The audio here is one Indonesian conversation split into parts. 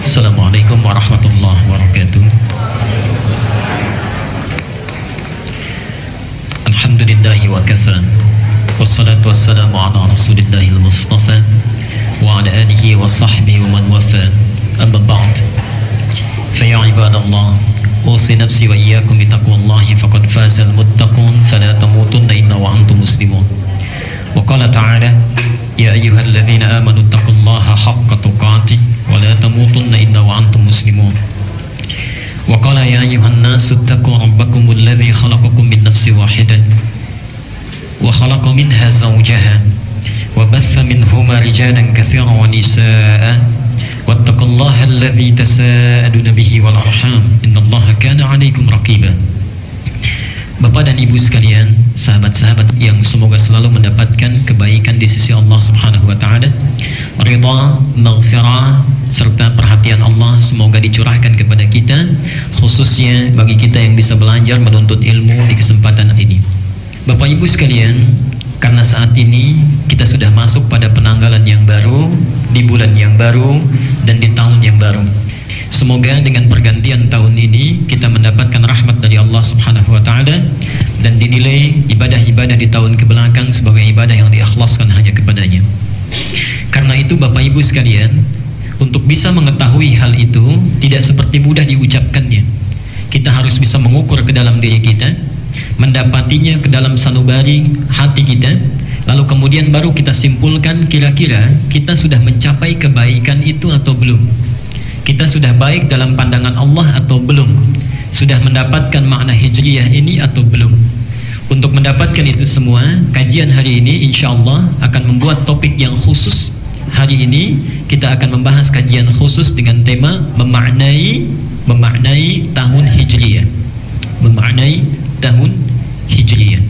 Assalamualaikum warahmatullahi wabarakatuh. Alhamdulillahi wa kafa. Wassalatu wassalamu ala rasulillahil mustafa wa ala alihi wa sahbihi wa man wafa. Amma ba'd. Fa ya ibadallah, usi nafsi wa iyyakum bi taqwallahi faqad fazal muttaqun fala tamutunna illa wa antum muslimun. Wa qala ta'ala ya ayyuhalladzina amanu taqullaha haqqa tuqatih wa la tamutunna illa wa antum muslimun. Wa qala ya ayyuhan nasu ittaqu rabbakumul ladzi khalaqakum min nafsin wahidah wa khalaqa minha zawjaha wa batha minhuma rijalan katsiran wa nisaa wattaqullaha alladzi tasaaluna bihi wal arham innallaha kana 'alaikum raqiba. Bapak dan Ibu sekalian, sahabat-sahabat yang semoga selalu mendapatkan kebaikan di sisi Allah Subhanahu wa taala, ridha, maghfirah serta perhatian Allah semoga dicurahkan kepada kita, khususnya bagi kita yang bisa belajar menuntut ilmu di kesempatan ini. Bapak Ibu sekalian, karena saat ini kita sudah masuk pada penanggalan yang baru, di bulan yang baru, dan di tahun yang baru. Semoga dengan pergantian tahun ini kita mendapatkan rahmat dari Allah Subhanahu wa taala dan dinilai ibadah-ibadah di tahun kebelakang sebagai ibadah yang diikhlaskan hanya kepadanya. Karena itu Bapak Ibu sekalian, untuk bisa mengetahui hal itu tidak seperti mudah diucapkannya. Kita harus bisa mengukur ke dalam diri kita, mendapatinya ke dalam sanubari hati kita, lalu kemudian baru kita simpulkan kira-kira kita sudah mencapai kebaikan itu atau belum. Kita sudah baik dalam pandangan Allah atau belum? Sudah mendapatkan makna hijriyah ini atau belum? Untuk mendapatkan itu semua, kajian hari ini insya Allah akan membuat topik yang khusus. Hari ini kita akan membahas kajian khusus dengan tema memaknai tahun hijriyah. Memaknai tahun hijriyah.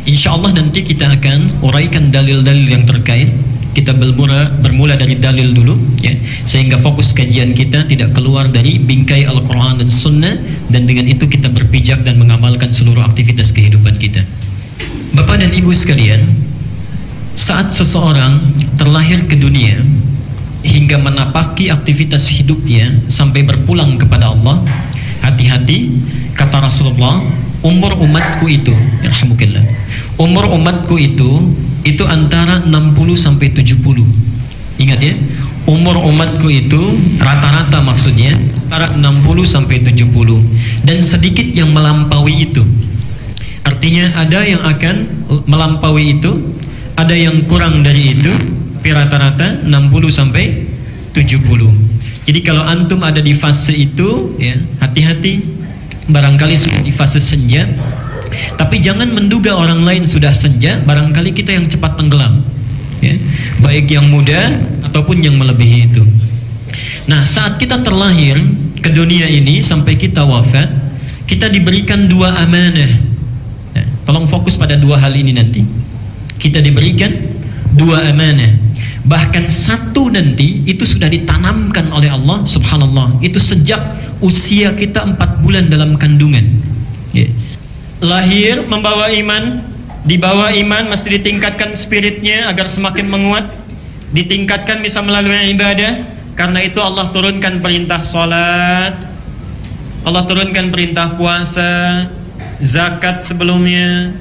Insya Allah nanti kita akan uraikan dalil-dalil yang terkait. Kita bermula dari dalil dulu, ya, sehingga fokus kajian kita tidak keluar dari bingkai Al-Quran dan Sunnah, dan dengan itu kita berpijak dan mengamalkan seluruh aktivitas kehidupan kita. Bapak dan Ibu sekalian, saat seseorang terlahir ke dunia hingga menapaki aktivitas hidupnya sampai berpulang kepada Allah, hati-hati, kata Rasulullah, umur umatku itu, yarhamukallah, umur umatku itu antara 60 sampai 70. Ingat ya, umur umatku itu rata-rata maksudnya antara 60 sampai 70, dan sedikit yang melampaui itu. Artinya ada yang akan melampaui itu, ada yang kurang dari itu, tapi rata-rata 60 sampai 70. Jadi kalau antum ada di fase itu, ya, hati-hati, barangkali sudah di fase senja. Tapi jangan menduga orang lain sudah senja, barangkali kita yang cepat tenggelam, ya, baik yang muda ataupun yang melebihi itu. Nah, saat kita terlahir ke dunia ini sampai kita wafat, kita diberikan dua amanah. Nah, tolong fokus pada dua hal ini nanti. Kita diberikan dua amanah. Bahkan satu nanti itu sudah ditanamkan oleh Allah Subhanallah. Itu sejak usia kita 4 bulan dalam kandungan, ya. Lahir membawa iman, dibawa iman mesti ditingkatkan spiritnya agar semakin menguat, ditingkatkan bisa melalui ibadah. Karena itu Allah turunkan perintah salat, Allah turunkan perintah puasa, zakat sebelumnya,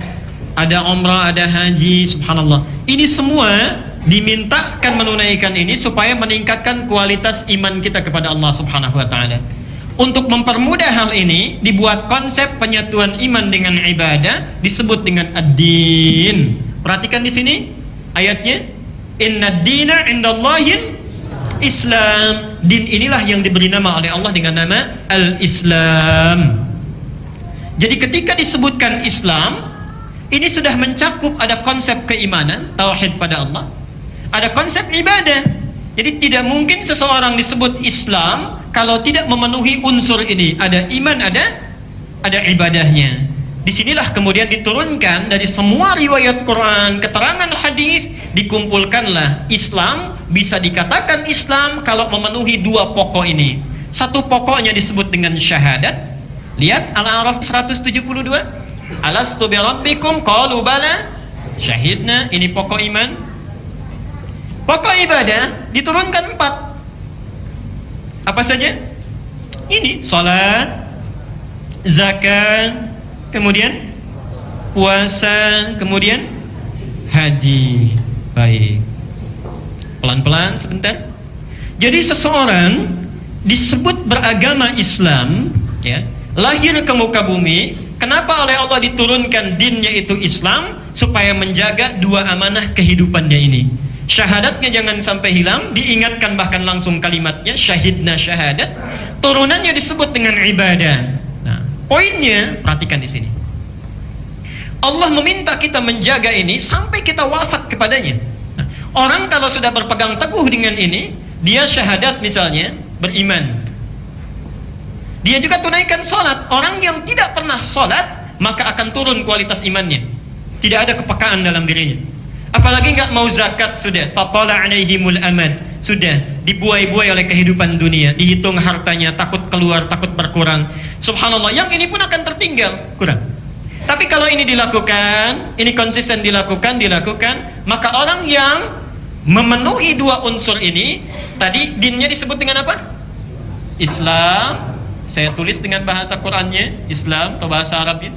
ada umrah, ada haji, subhanallah. Ini semua dimintakan menunaikan ini supaya meningkatkan kualitas iman kita kepada Allah Subhanahu wa taala. Untuk mempermudah hal ini, dibuat konsep penyatuan iman dengan ibadah disebut dengan ad-din. Perhatikan di sini ayatnya, Inna ad-dina indallahil Islam. Din inilah yang diberi nama oleh Allah dengan nama al-Islam. Jadi ketika disebutkan Islam, ini sudah mencakup ada konsep keimanan, tauhid pada Allah, ada konsep ibadah. Jadi tidak mungkin seseorang disebut Islam kalau tidak memenuhi unsur ini. Ada iman, ada ibadahnya. Disinilah kemudian diturunkan dari semua riwayat Quran, keterangan hadis, dikumpulkanlah Islam. Bisa dikatakan Islam kalau memenuhi dua pokok ini. Satu pokoknya disebut dengan syahadat. Lihat Al-A'raf 172. Alastu bi rabbikum qalu bala syahidna. Ini pokok iman. Pokok ibadah diturunkan 4. Apa saja? Ini salat, zakat, kemudian puasa, kemudian haji. Baik. Pelan-pelan sebentar. Jadi seseorang disebut beragama Islam, ya, lahir ke muka bumi. Kenapa oleh Allah diturunkan dinnya itu Islam? Supaya menjaga dua amanah kehidupannya ini. Syahadatnya jangan sampai hilang, diingatkan bahkan langsung kalimatnya syahidna syahadat. Turunannya disebut dengan ibadah. Nah, poinnya perhatikan di sini. Allah meminta kita menjaga ini sampai kita wafat kepadanya. Nah, orang kalau sudah berpegang teguh dengan ini, dia syahadat misalnya, beriman. Dia juga tunaikan sholat. Orang yang tidak pernah sholat, maka akan turun kualitas imannya. Tidak ada kepekaan dalam dirinya. Apalagi nggak mau zakat, sudah fatala alaihimul amad, sudah dibuai-buai oleh kehidupan dunia, dihitung hartanya, takut keluar, takut berkurang. Subhanallah, yang ini pun akan tertinggal, kurang. Tapi kalau ini dilakukan, ini konsisten dilakukan, maka orang yang memenuhi dua unsur ini, tadi dinnya disebut dengan apa? Islam. Saya tulis dengan bahasa Qurannya Islam atau bahasa Arabnya.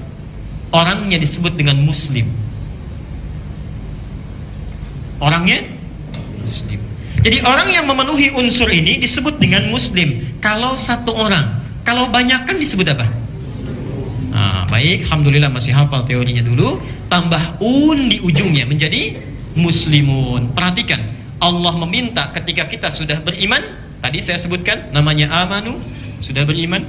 Orangnya disebut dengan Muslim. Orangnya Muslim. Jadi orang yang memenuhi unsur ini disebut dengan Muslim. Kalau satu orang, kalau banyak kan disebut apa? Nah, baik, alhamdulillah masih hafal teorinya dulu. Tambah di ujungnya menjadi Muslimun. Perhatikan, Allah meminta ketika kita sudah beriman. Tadi saya sebutkan namanya amanu, sudah beriman.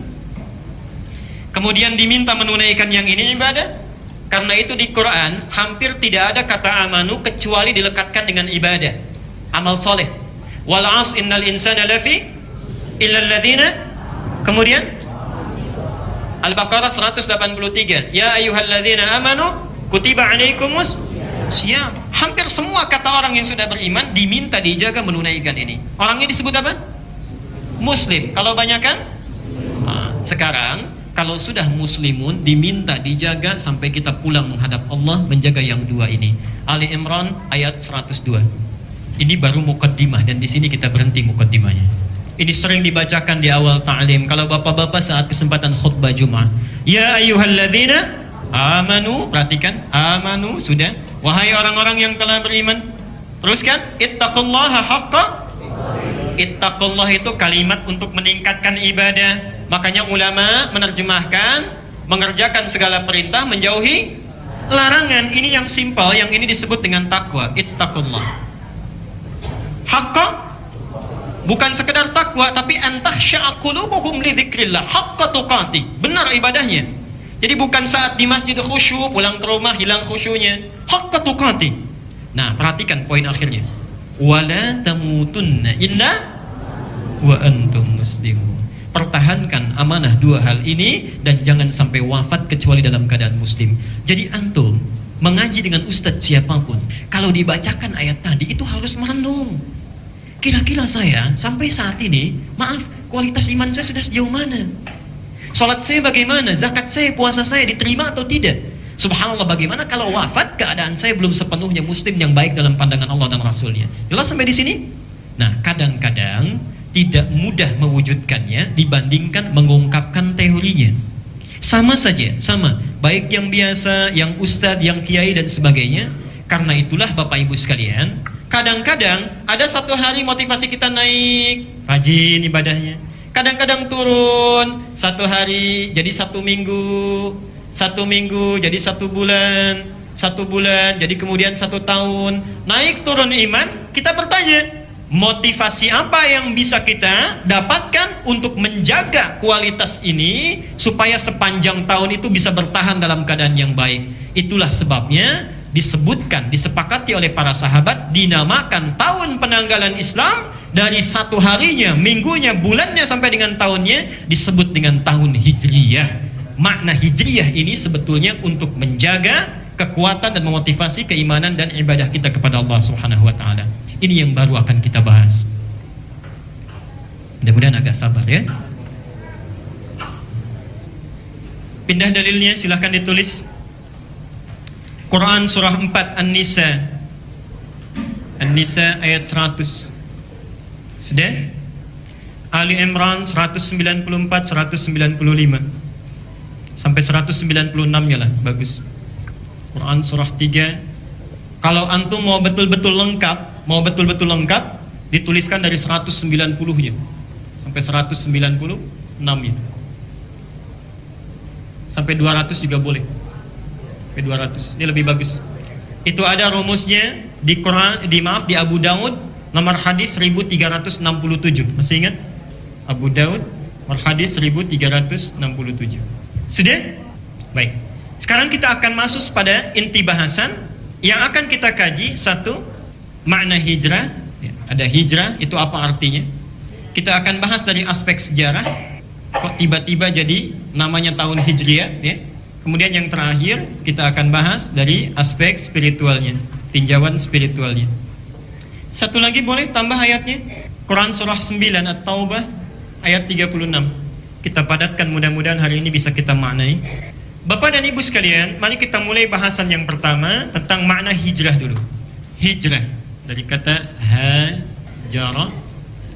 Kemudian diminta menunaikan yang ini ibadah. Karena itu di Quran hampir tidak ada kata amanu kecuali dilekatkan dengan ibadah, amal soleh. Wal 'asr innal insana lafi illal ladzina. Kemudian Al-Baqarah 183. Ya ayyuhalladzina amanu kutiba 'alaikumus syiyam. Hampir semua kata orang yang sudah beriman diminta dijaga menunaikan ini. Orangnya disebut apa? Muslim. Kalau banyak kan? Nah, sekarang kalau sudah muslimun diminta dijaga sampai kita pulang menghadap Allah, menjaga yang dua ini. Ali Imran ayat 102. Ini baru mukaddimah dan di sini kita berhenti mukaddimahnya. Ini sering dibacakan di awal ta'lim kalau bapak-bapak saat kesempatan khutbah Jumat. Ya ayyuhalladzina amanu, perhatikan, amanu sudah. Wahai orang-orang yang telah beriman. Teruskan, ittaqullaha haqqa. Ittaqullah itu kalimat untuk meningkatkan ibadah. Makanya ulama menerjemahkan mengerjakan segala perintah, menjauhi larangan. Ini yang simpel, yang ini disebut dengan takwa. Ittaqullah. Haqqa bukan sekedar takwa, tapi antahsya'a qulubuhum li dzikrillah haqqa tuqati. Benar ibadahnya. Jadi bukan saat di masjid khusyuk, pulang ke rumah hilang khusyuknya. Haqqa tuqati. Nah, perhatikan poin akhirnya. Wala tamutunna illa wa antum muslimun. Pertahankan amanah dua hal ini dan jangan sampai wafat kecuali dalam keadaan muslim. Jadi antum mengaji dengan ustadz siapapun, kalau dibacakan ayat tadi itu harus merenung. Kira-kira saya sampai saat ini, maaf, kualitas iman saya sudah sejauh mana? Salat saya bagaimana? Zakat saya, puasa saya diterima atau tidak? Subhanallah, bagaimana kalau wafat keadaan saya belum sepenuhnya muslim yang baik dalam pandangan Allah dan Rasulnya? Jelas sampai di sini? Nah, kadang-kadang tidak mudah mewujudkannya dibandingkan mengungkapkan teorinya. Sama saja, sama. Baik yang biasa, yang ustadz, yang kiai dan sebagainya. Karena itulah Bapak Ibu sekalian, kadang-kadang ada satu hari motivasi kita naik, rajin ibadahnya. Kadang-kadang turun, satu hari jadi satu minggu jadi satu bulan jadi kemudian satu tahun, naik turun iman. Kita bertanya, motivasi apa yang bisa kita dapatkan untuk menjaga kualitas ini supaya sepanjang tahun itu bisa bertahan dalam keadaan yang baik? Itulah sebabnya disebutkan, disepakati oleh para sahabat, dinamakan tahun penanggalan Islam. Dari satu harinya, minggunya, bulannya sampai dengan tahunnya disebut dengan tahun Hijriyah. Makna Hijriyah ini sebetulnya untuk menjaga kekuatan dan memotivasi keimanan dan ibadah kita kepada Allah Subhanahu wa taala. Ini yang baru akan kita bahas. Mudah-mudahan agak sabar ya. Pindah dalilnya, silahkan ditulis. Quran surah 4 An-Nisa. An-Nisa ayat 100. Sudah? Ali Imran 194, 195 sampai 196-nya lah, bagus. Quran surah 3. Kalau antum mau betul-betul lengkap, dituliskan dari 190-nya sampai 196-nya. Sampai 200 juga boleh. Sampai 200. Ini lebih bagus. Itu ada rumusnya di Quran, di Abu Daud nomor hadis 1367. Masih ingat? Abu Daud nomor hadis 1367. Sudah? Baik. Sekarang kita akan masuk pada inti bahasan yang akan kita kaji. Satu, makna hijrah. Ya, ada hijrah, itu apa artinya? Kita akan bahas dari aspek sejarah. Kok tiba-tiba jadi namanya tahun Hijriah, ya. Kemudian yang terakhir kita akan bahas dari aspek spiritualnya, tinjauan spiritualnya. Satu lagi boleh tambah ayatnya? Quran surah 9 At-Taubah ayat 36. Kita padatkan, mudah-mudahan hari ini bisa kita maknai. Bapak dan Ibu sekalian, mari kita mulai bahasan yang pertama tentang makna hijrah dulu. Hijrah dari kata hajara.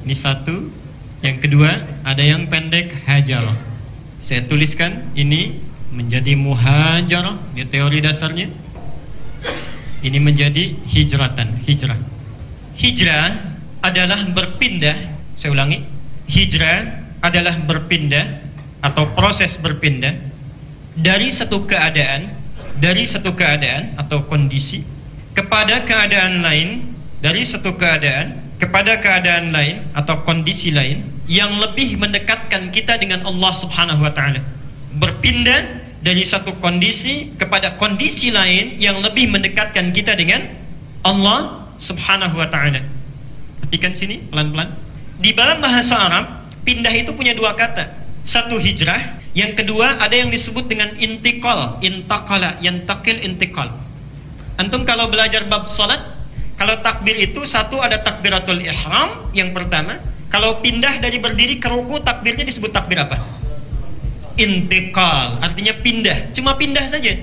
Ini satu. Yang kedua, ada yang pendek hajara. Saya tuliskan ini menjadi muhajarah, ini teori dasarnya. Ini menjadi hijratan, hijrah. Hijrah adalah berpindah. Saya ulangi. Hijrah adalah berpindah atau proses berpindah dari satu keadaan atau kondisi kepada keadaan lain, dari satu keadaan kepada keadaan lain atau kondisi lain yang lebih mendekatkan kita dengan Allah Subhanahu wa taala. Berpindah dari satu kondisi kepada kondisi lain yang lebih mendekatkan kita dengan Allah Subhanahu wa taala. Perhatikan sini pelan-pelan. Di dalam bahasa Arab, pindah itu punya dua kata. Satu hijrah, yang kedua ada yang disebut dengan intiqal, intaqala, yantakil, intiqal. Antum kalau belajar bab salat, kalau takbir itu satu ada takbiratul ihram yang pertama. Kalau pindah dari berdiri ke ruku, takbirnya disebut takbir apa? Intiqal, artinya pindah. Cuma pindah saja.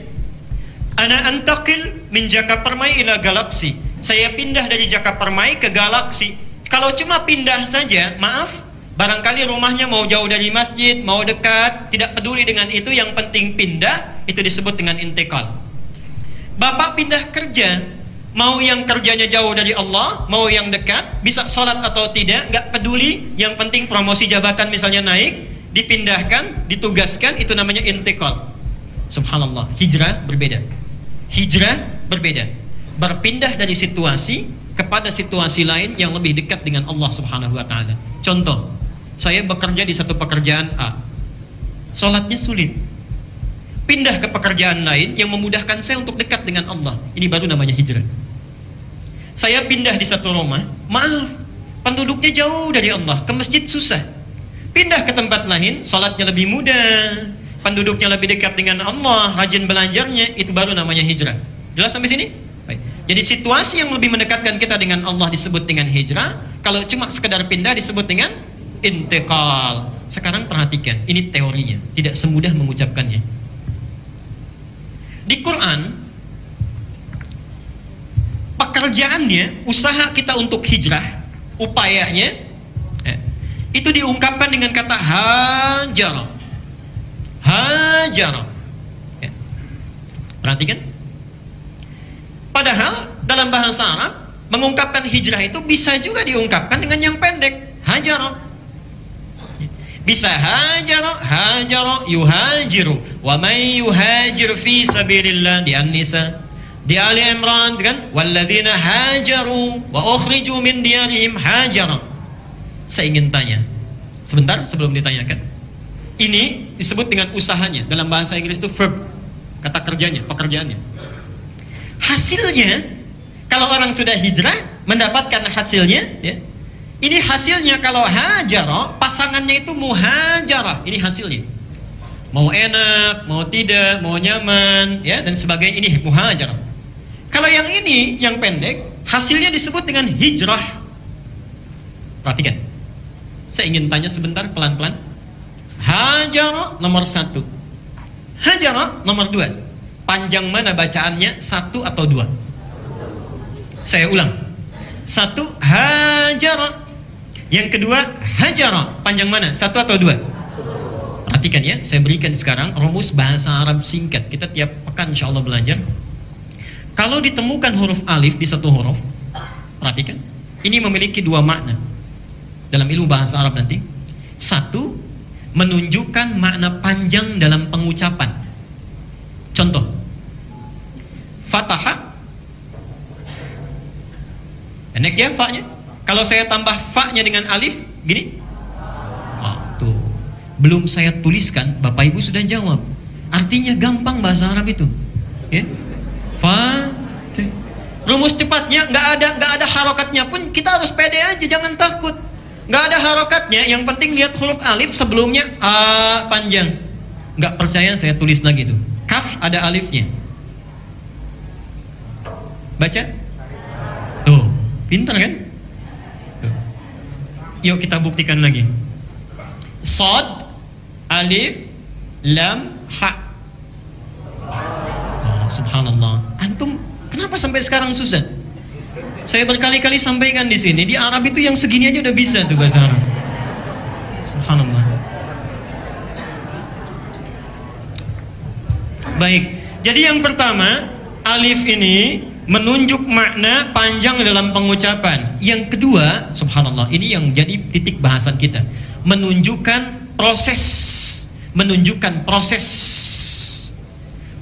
Ana antaqil min Jakapermai ila galaksi. Saya pindah dari Jakapermai ke galaksi. Kalau cuma pindah saja, maaf, barangkali rumahnya mau jauh dari masjid, mau dekat, tidak peduli dengan itu, yang penting pindah, itu disebut dengan intiqal. Bapak pindah kerja, mau yang kerjanya jauh dari Allah, mau yang dekat, bisa sholat atau tidak, nggak peduli, yang penting promosi jabatan misalnya naik, dipindahkan, ditugaskan, itu namanya intiqal. Subhanallah, hijrah berbeda. Hijrah berbeda. Berpindah dari situasi kepada situasi lain yang lebih dekat dengan Allah Subhanahu wa taala. Contoh, saya bekerja di satu pekerjaan A. Sholatnya sulit. Pindah ke pekerjaan lain yang memudahkan saya untuk dekat dengan Allah. Ini baru namanya hijrah. Saya pindah di satu rumah, maaf, penduduknya jauh dari Allah, ke masjid susah. Pindah ke tempat lain, sholatnya lebih mudah, penduduknya lebih dekat dengan Allah, rajin belajarnya, itu baru namanya hijrah. Jelas sampai sini? Baik. Jadi situasi yang lebih mendekatkan kita dengan Allah disebut dengan hijrah. Kalau cuma sekedar pindah disebut dengan intiqal. Sekarang perhatikan, ini teorinya, tidak semudah mengucapkannya. Di Quran, pekerjaannya, usaha kita untuk hijrah, upayanya, itu diungkapkan dengan kata hajar. Hajar. Ya. Perhatikan. Padahal dalam bahasa Arab, mengungkapkan hijrah itu bisa juga diungkapkan dengan yang pendek, hajar. Bisa hajar, hajar, yuhajiru. Wa may yuhajir fi sabilillah, di An-Nisa. Di Ali Imran kan, walladzina hajaru wa ukhriju min diyarihim hajar. Saya ingin tanya, sebentar sebelum ditanyakan. Ini disebut dengan usahanya. Dalam bahasa Inggris itu verb, kata kerjanya, pekerjaannya. Hasilnya, kalau orang sudah hijrah, mendapatkan hasilnya, ya. Ini hasilnya kalau hajarah, pasangannya itu muhajarah. Ini hasilnya. Mau enak, mau tidak, mau nyaman, ya, dan sebagainya, ini muhajarah. Kalau yang ini, yang pendek, hasilnya disebut dengan hijrah. Perhatikan. Saya ingin tanya sebentar, pelan-pelan. Hajarah nomor 1. Hajarah nomor 2. Panjang mana bacaannya? 1 atau 2? Saya ulang. 1 hajarah. Yang kedua, hajara. Panjang mana? 1 atau 2? Perhatikan ya, saya berikan sekarang rumus bahasa Arab singkat. Kita tiap pekan insya Allah belajar. Kalau ditemukan huruf alif di satu huruf, perhatikan, ini memiliki 2 makna dalam ilmu bahasa Arab nanti. 1, menunjukkan makna panjang dalam pengucapan. Contoh, fataha, pendek ya fa-nya. Kalau saya tambah fa-nya dengan alif, gini. Tuh. Belum saya tuliskan, Bapak Ibu sudah jawab. Artinya gampang bahasa Arab itu. Ya. Fa. Rumus cepatnya nggak ada harokatnya pun kita harus pede aja, jangan takut. Nggak ada harokatnya, yang penting lihat huruf alif sebelumnya a panjang. Nggak percaya saya tulis lagi tuh. Kaf ada alifnya. Baca. Tuh, pintar kan? Tuh. Yuk kita buktikan lagi. Sod, alif, lam, ha. Subhanallah. Antum kenapa sampai sekarang susah? Saya berkali-kali sampaikan di sini, di Arab itu yang segini aja udah bisa tuh bahasa Arab. Subhanallah. Baik. Jadi yang pertama, alif ini menunjuk makna panjang dalam pengucapan. Yang kedua, subhanallah, ini yang jadi titik bahasan kita. Menunjukkan proses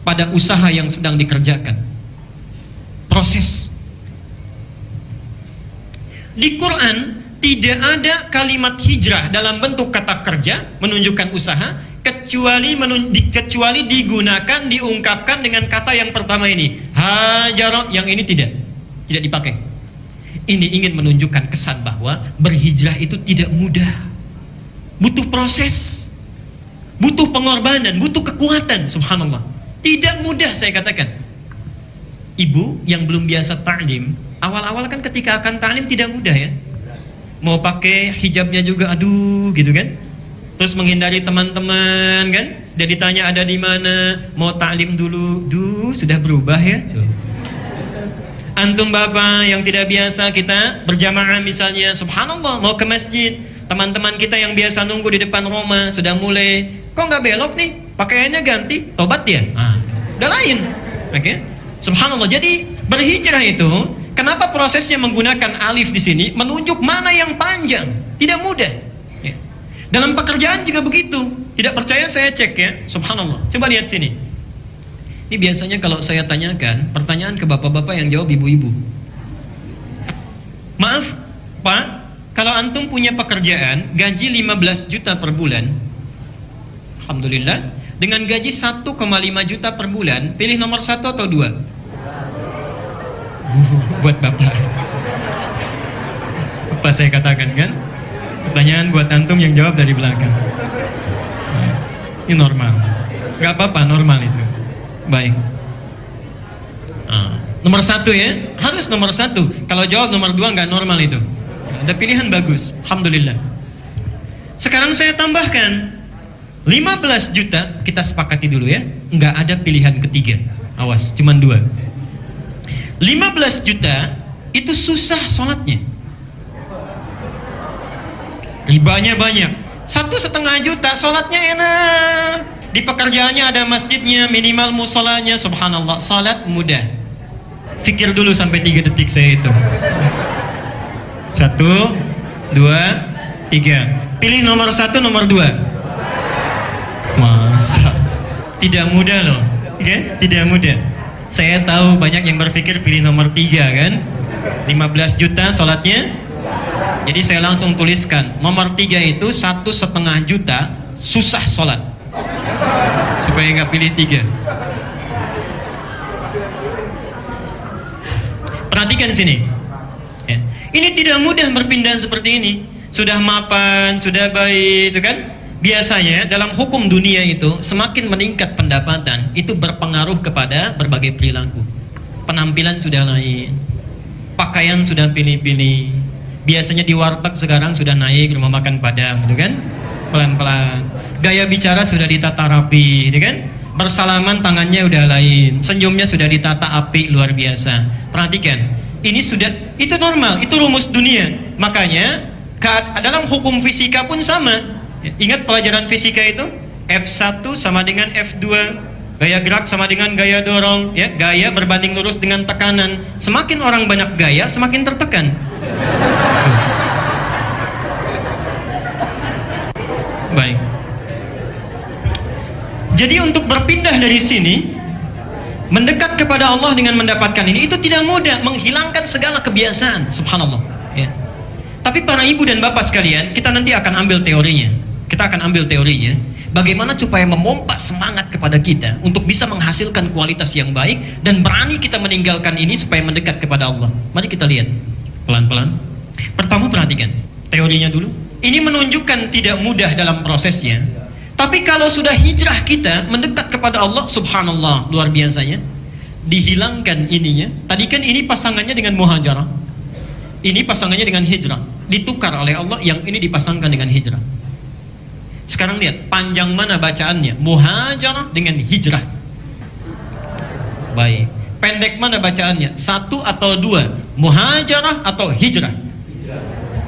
pada usaha yang sedang dikerjakan. Proses. Di Quran tidak ada kalimat hijrah dalam bentuk kata kerja menunjukkan usaha kecuali digunakan, diungkapkan dengan kata yang pertama ini, hajara. Yang ini tidak dipakai. Ini ingin menunjukkan kesan bahwa berhijrah itu tidak mudah, butuh proses, butuh pengorbanan, butuh kekuatan. Subhanallah, tidak mudah. Saya katakan, ibu yang belum biasa ta'lim, awal-awal kan ketika akan ta'lim tidak mudah ya. Mau pakai hijabnya juga aduh gitu kan. Terus menghindari teman-teman kan. Sudah ditanya ada di mana, mau ta'lim dulu, sudah berubah ya. Antum bapak yang tidak biasa, kita berjamaah misalnya, subhanallah, mau ke masjid, teman-teman kita yang biasa nunggu di depan rumah sudah mulai, kok nggak belok nih, pakaiannya ganti, tobat ya, udah lain. Oke, subhanallah. Jadi berhijrah itu, kenapa prosesnya menggunakan alif di sini, menunjuk mana yang panjang, tidak mudah. Ya. Dalam pekerjaan juga begitu. Tidak percaya saya cek ya, subhanallah. Coba lihat sini. Ini biasanya kalau saya tanyakan pertanyaan ke bapak-bapak yang jawab ibu-ibu. Maaf, Pak, kalau antum punya pekerjaan gaji 15 juta per bulan, alhamdulillah, dengan gaji 1,5 juta per bulan, pilih nomor 1 atau 2? Buat bapak. Apa saya katakan kan? Pertanyaan buat antum yang jawab dari belakang. Ini normal. Gak apa-apa, normal itu. Baik. Nomor 1 ya, harus nomor 1. Kalau jawab nomor 2 nggak normal itu. Ada pilihan bagus, alhamdulillah. Sekarang saya tambahkan 15 juta, kita sepakati dulu ya. Nggak ada pilihan ketiga. Awas, cuman 2. 15 juta itu susah sholatnya. Ribanya banyak. 1,5 juta sholatnya enak. Di pekerjaannya ada masjidnya, minimal musolanya, subhanallah, salat mudah. Fikir dulu sampai 3 detik saya hitung. 1, 2, 3. Pilih nomor 1, nomor 2. Masa? Tidak mudah loh, okay? Tidak mudah. Saya tahu banyak yang berpikir pilih nomor 3 kan? 15 juta salatnya. Jadi saya langsung tuliskan, nomor 3 itu 1,5 juta susah salat. Supaya nggak pilih 3. Perhatikan sini ya. Ini tidak mudah berpindah seperti ini. Sudah mapan, sudah baik itu kan. Biasanya dalam hukum dunia itu, semakin meningkat pendapatan itu berpengaruh kepada berbagai perilaku. Penampilan sudah lain, pakaian sudah pilih-pilih. Biasanya di warteg sekarang sudah naik rumah makan Padang gitu kan. Pelan-pelan. Gaya bicara sudah ditata rapi, kan? Bersalaman tangannya udah lain, senyumnya sudah ditata api luar biasa. Perhatikan, ini sudah, itu normal, itu rumus dunia. Makanya Dalam hukum fisika pun sama. Ingat pelajaran fisika itu? F1 sama dengan F2, gaya gerak sama dengan gaya dorong, ya, gaya berbanding lurus dengan tekanan. Semakin orang banyak gaya, semakin tertekan. Baik. Jadi untuk berpindah dari sini, mendekat kepada Allah dengan mendapatkan ini, itu tidak mudah, menghilangkan segala kebiasaan, subhanallah, ya. Tapi para ibu dan bapak sekalian, kita nanti akan ambil teorinya. Kita akan ambil teorinya, bagaimana supaya memompa semangat kepada kita untuk bisa menghasilkan kualitas yang baik dan berani kita meninggalkan ini supaya mendekat kepada Allah. Mari kita lihat pelan-pelan. Pertama, perhatikan teorinya dulu. Ini menunjukkan tidak mudah dalam prosesnya. Tapi kalau sudah hijrah kita mendekat kepada Allah, subhanallah, luar biasanya. Dihilangkan ininya. Tadi kan ini pasangannya dengan muhajarah. Ini pasangannya dengan hijrah. Ditukar oleh Allah, yang ini dipasangkan dengan hijrah. Sekarang lihat, panjang mana bacaannya? Muhajarah dengan hijrah. Baik. Pendek mana bacaannya? 1 atau 2? Muhajarah atau hijrah?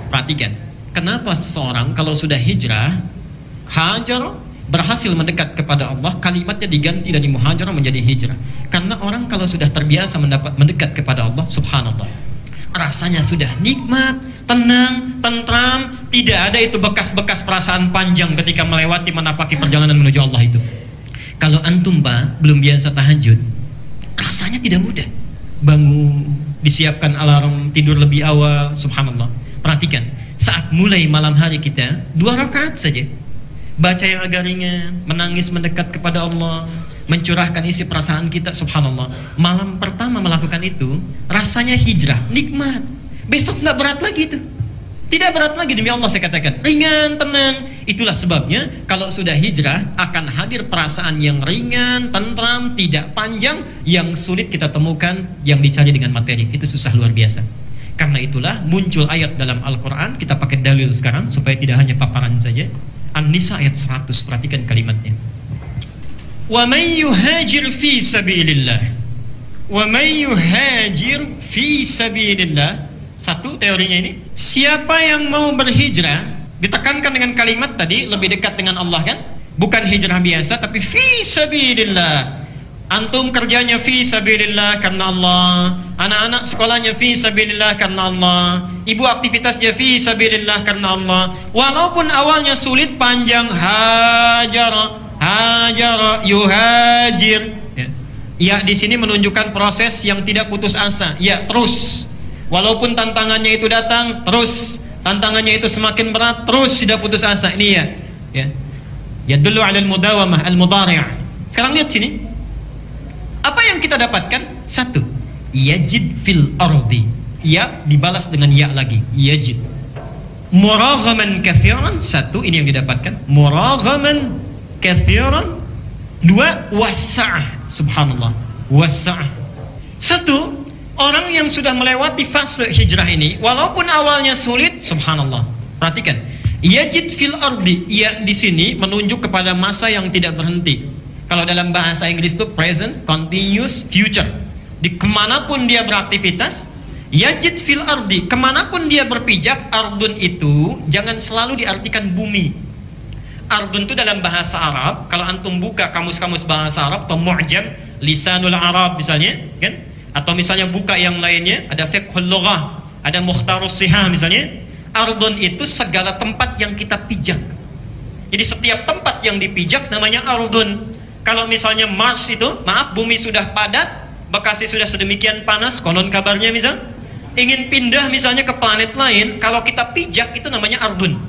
Perhatikan. Kenapa seseorang kalau sudah hijrah, hajar, berhasil mendekat kepada Allah, kalimatnya diganti dari muhajarah menjadi hijrah? Karena orang kalau sudah terbiasa mendekat kepada Allah, subhanallah, rasanya sudah nikmat, tenang, tentram, tidak ada itu bekas-bekas perasaan panjang ketika melewati menapaki perjalanan menuju Allah itu. Kalau antum Pak belum biasa tahajud, rasanya tidak mudah. Bangun, disiapkan alarm, tidur lebih awal, subhanallah. Perhatikan, saat mulai malam hari kita 2 rakaat saja, baca yang agak ringan, menangis mendekat kepada Allah, mencurahkan isi perasaan kita, subhanallah. Malam pertama melakukan itu, rasanya hijrah, nikmat. Besok nggak berat lagi itu, tidak berat lagi, demi Allah saya katakan, ringan, tenang. Itulah sebabnya kalau sudah hijrah akan hadir perasaan yang ringan, tentram, tidak panjang, yang sulit kita temukan, yang dicari dengan materi. Itu susah luar biasa. Karena itulah muncul ayat dalam Al-Quran. Kita pakai dalil sekarang supaya tidak hanya paparan saja. An-Nisa ayat 100, perhatikan kalimatnya. Wa may yuhajir fi sabilillah. Wa may yuhajir fi sabilillah. Satu teorinya ini, siapa yang mau berhijrah, ditekankan dengan kalimat tadi, lebih dekat dengan Allah kan? Bukan hijrah biasa, tapi fi sabilillah. Antum kerjanya fi sabilillah karena Allah, anak-anak sekolahnya fi sabilillah karena Allah, ibu aktivitasnya fi sabilillah karena Allah. Walaupun awalnya sulit, panjang, hajara, yuhajir. Ya, di sini menunjukkan proses yang tidak putus asa. Ya, terus. Walaupun tantangannya itu datang, terus. Tantangannya itu semakin berat, terus tidak putus asa. Ini ya. Ya dulu 'alal mudawamah al-mudhari'. Sekarang lihat sini. Apa yang kita dapatkan? 1. Yajid fil ardi. Ya dibalas dengan ya lagi. Yajid. Muraghaman katsiran. 1, ini yang didapatkan. Muraghaman katsiran. 2, wasa'ah. Subhanallah. Wasa'ah. 1. Orang yang sudah melewati fase hijrah ini, walaupun awalnya sulit, subhanallah. Perhatikan, yajid fil ardi, ya di sini menunjuk kepada masa yang tidak berhenti. Kalau dalam bahasa Inggris itu present, continuous, future. Di kemanapun dia beraktivitas, yajid fil ardi, kemanapun dia berpijak. Ardun itu jangan selalu diartikan bumi. Ardun itu dalam bahasa Arab, kalau antum buka kamus-kamus bahasa Arab atau mu'jam lisanul Arab misalnya, kan? Atau misalnya buka yang lainnya, ada fiqhul lughah, ada mukhtarus sihah misalnya. Ardun itu segala tempat yang kita pijak. Jadi setiap tempat yang dipijak namanya ardun. Kalau misalnya Mars itu, maaf, bumi sudah padat, Bekasi sudah sedemikian panas, konon kabarnya misal, ingin pindah misalnya ke planet lain, kalau kita pijak itu namanya ardun.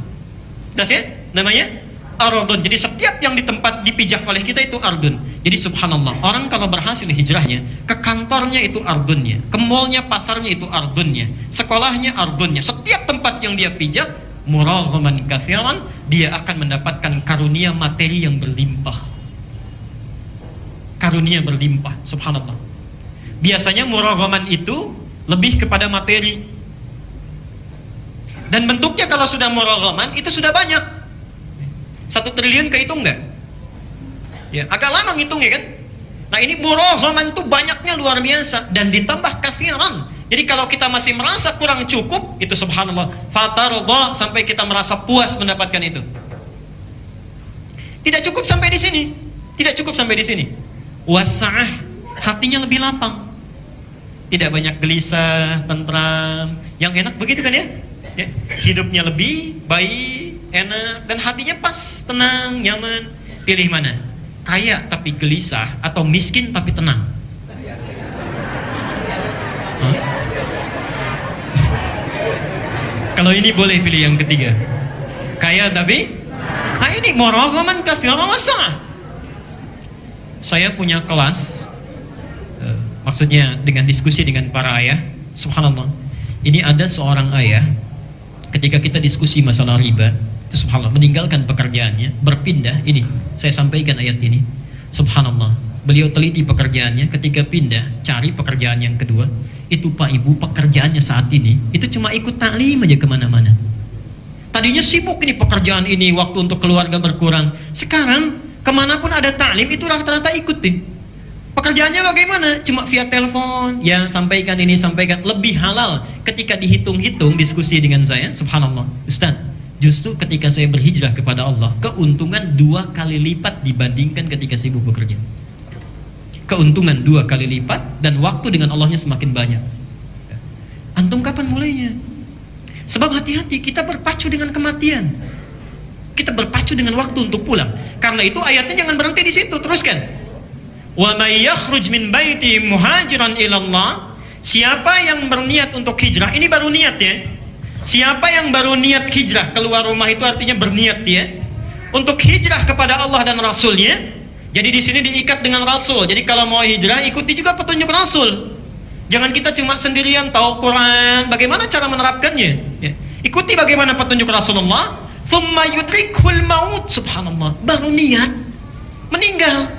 Jelas ya? Namanya ardun. Jadi setiap yang di tempat dipijak oleh kita itu ardun. Jadi subhanallah, orang kalau berhasil hijrahnya, ke kantornya itu ardunnya, ke mallnya, pasarnya itu ardunnya, sekolahnya ardunnya. Setiap tempat yang dia pijak, muraghaman katsiran, dia akan mendapatkan karunia materi yang berlimpah. Karunia berlimpah, subhanallah. Biasanya muraghaman itu lebih kepada materi. Dan bentuknya kalau sudah muraghaman itu sudah banyak. 1 triliun kehitung nggak? Ya, agak lama ngitungnya kan? Nah ini muraghaman tuh banyaknya luar biasa. Dan ditambah katsiran, Jadi kalau kita masih merasa kurang cukup, itu subhanallah, fatarullah, sampai kita merasa puas mendapatkan itu. Tidak cukup sampai di sini. Tidak cukup sampai di sini. Wasa'ah, hatinya lebih lapang. Tidak banyak gelisah, tentram. Yang enak begitu kan ya? Ya, hidupnya lebih baik, enak, dan hatinya pas, tenang, nyaman. Pilih mana? Kaya tapi gelisah, atau miskin tapi tenang? Hah? Kalau ini boleh pilih yang ketiga. Kaya tapi, nah ini muraghaman katsiran wasa'ah. Saya punya kelas, maksudnya dengan diskusi dengan para ayah. Subhanallah, ini ada seorang ayah, ketika kita diskusi masalah riba, itu subhanallah, meninggalkan pekerjaannya, berpindah. Ini saya sampaikan ayat ini. Subhanallah, beliau teliti pekerjaannya, ketika pindah cari pekerjaan yang kedua, itu Pak Ibu, pekerjaannya saat ini itu cuma ikut taklim aja kemana-mana. Tadinya sibuk ini pekerjaan ini, waktu untuk keluarga berkurang. Sekarang kemanapun ada taklim itu rata-rata ikutin. Pekerjaannya bagaimana? Cuma via telepon, ya sampaikan ini, sampaikan. Lebih halal ketika dihitung-hitung diskusi dengan saya. Subhanallah, Ustaz, justru ketika saya berhijrah kepada Allah, keuntungan 2 kali lipat dibandingkan ketika sibuk bekerja. Keuntungan 2 kali lipat, dan waktu dengan Allahnya semakin banyak. Antum kapan mulainya? Sebab hati-hati, kita berpacu dengan kematian. Kita berpacu dengan waktu untuk pulang. Karena itu ayatnya jangan berhenti di situ, teruskan. Wa may yakhruj min baiti muhajiran ila Allah. Siapa yang berniat untuk hijrah, ini baru niat ya. Siapa yang baru niat hijrah, keluar rumah itu artinya berniat dia untuk hijrah kepada Allah dan Rasulnya. Jadi di sini diikat dengan Rasul. Jadi kalau mau hijrah, ikuti juga petunjuk Rasul. Jangan kita cuma sendirian tahu Quran, bagaimana cara menerapkannya. Ya. Ikuti bagaimana petunjuk Rasulullah. Thumma yudrikhul maut, subhanallah, baru niat meninggal.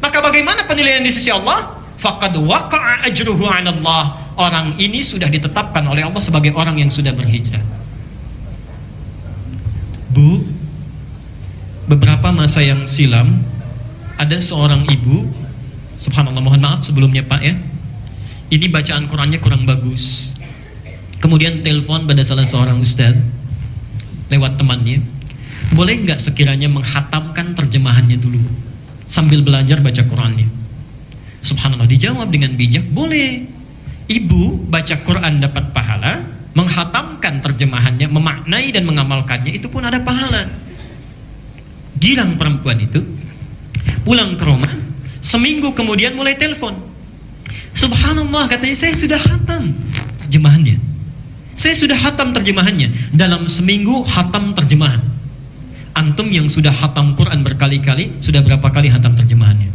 Maka bagaimana penilaian di sisi Allah? Faqad waqa'a ajruhu 'ala Allah. Orang ini sudah ditetapkan oleh Allah sebagai orang yang sudah berhijrah. Bu, beberapa masa yang silam ada seorang ibu, subhanallah, mohon maaf sebelumnya Pak ya, ini bacaan Qurannya kurang bagus. Kemudian telepon pada salah seorang ustaz lewat temannya, boleh nggak sekiranya menghatamkan terjemahannya dulu sambil belajar baca Qurannya. Subhanallah, dijawab dengan bijak, boleh. Ibu baca Quran dapat pahala, menghatamkan terjemahannya, memaknai dan mengamalkannya, itu pun ada pahala. Girang perempuan itu, pulang ke rumah, seminggu kemudian mulai telepon. Subhanallah, katanya, saya sudah hatam terjemahannya. Saya sudah hatam terjemahannya. Dalam seminggu hatam terjemahan. Antum yang sudah hatam Quran berkali-kali, sudah berapa kali hatam terjemahannya?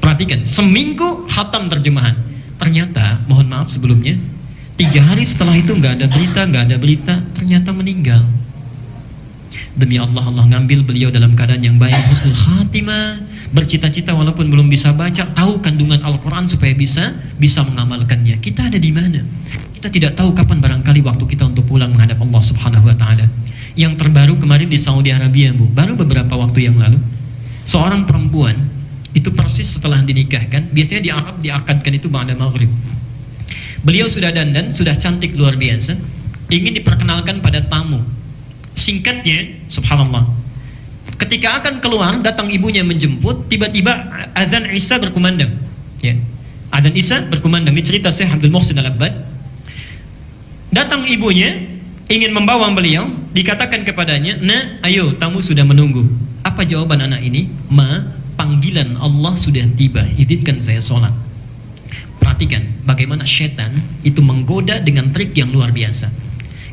Perhatikan, seminggu hatam terjemahan. Ternyata, mohon maaf sebelumnya, 3 hari setelah itu nggak ada berita, ternyata meninggal. Demi Allah, Allah ngambil beliau dalam keadaan yang baik, husnul khatimah, bercita-cita walaupun belum bisa baca, tahu kandungan Al-Quran supaya bisa mengamalkannya. Kita ada di mana? Kita tidak tahu kapan barangkali waktu kita untuk pulang menghadap Allah Subhanahu wa Ta'ala. Yang terbaru kemarin di Saudi Arabia, Bu, baru beberapa waktu yang lalu, seorang perempuan itu persis setelah dinikahkan, biasanya di Arab diakadkan itu ba'da maghrib. Beliau sudah dandan, sudah cantik luar biasa, ingin diperkenalkan pada tamu. Singkatnya, subhanallah, ketika akan keluar, datang ibunya menjemput, tiba-tiba azan Isya berkumandang. Ya. Azan Isya berkumandang. Ini cerita Syekh Abdul Muhsin Al-Abbad. Datang ibunya, ingin membawa beliau, dikatakan kepadanya, "Nah, ayo, tamu sudah menunggu." Apa jawaban anak ini? "Ma, panggilan Allah sudah tiba, izinkan saya sholat." Perhatikan bagaimana setan itu menggoda dengan trik yang luar biasa.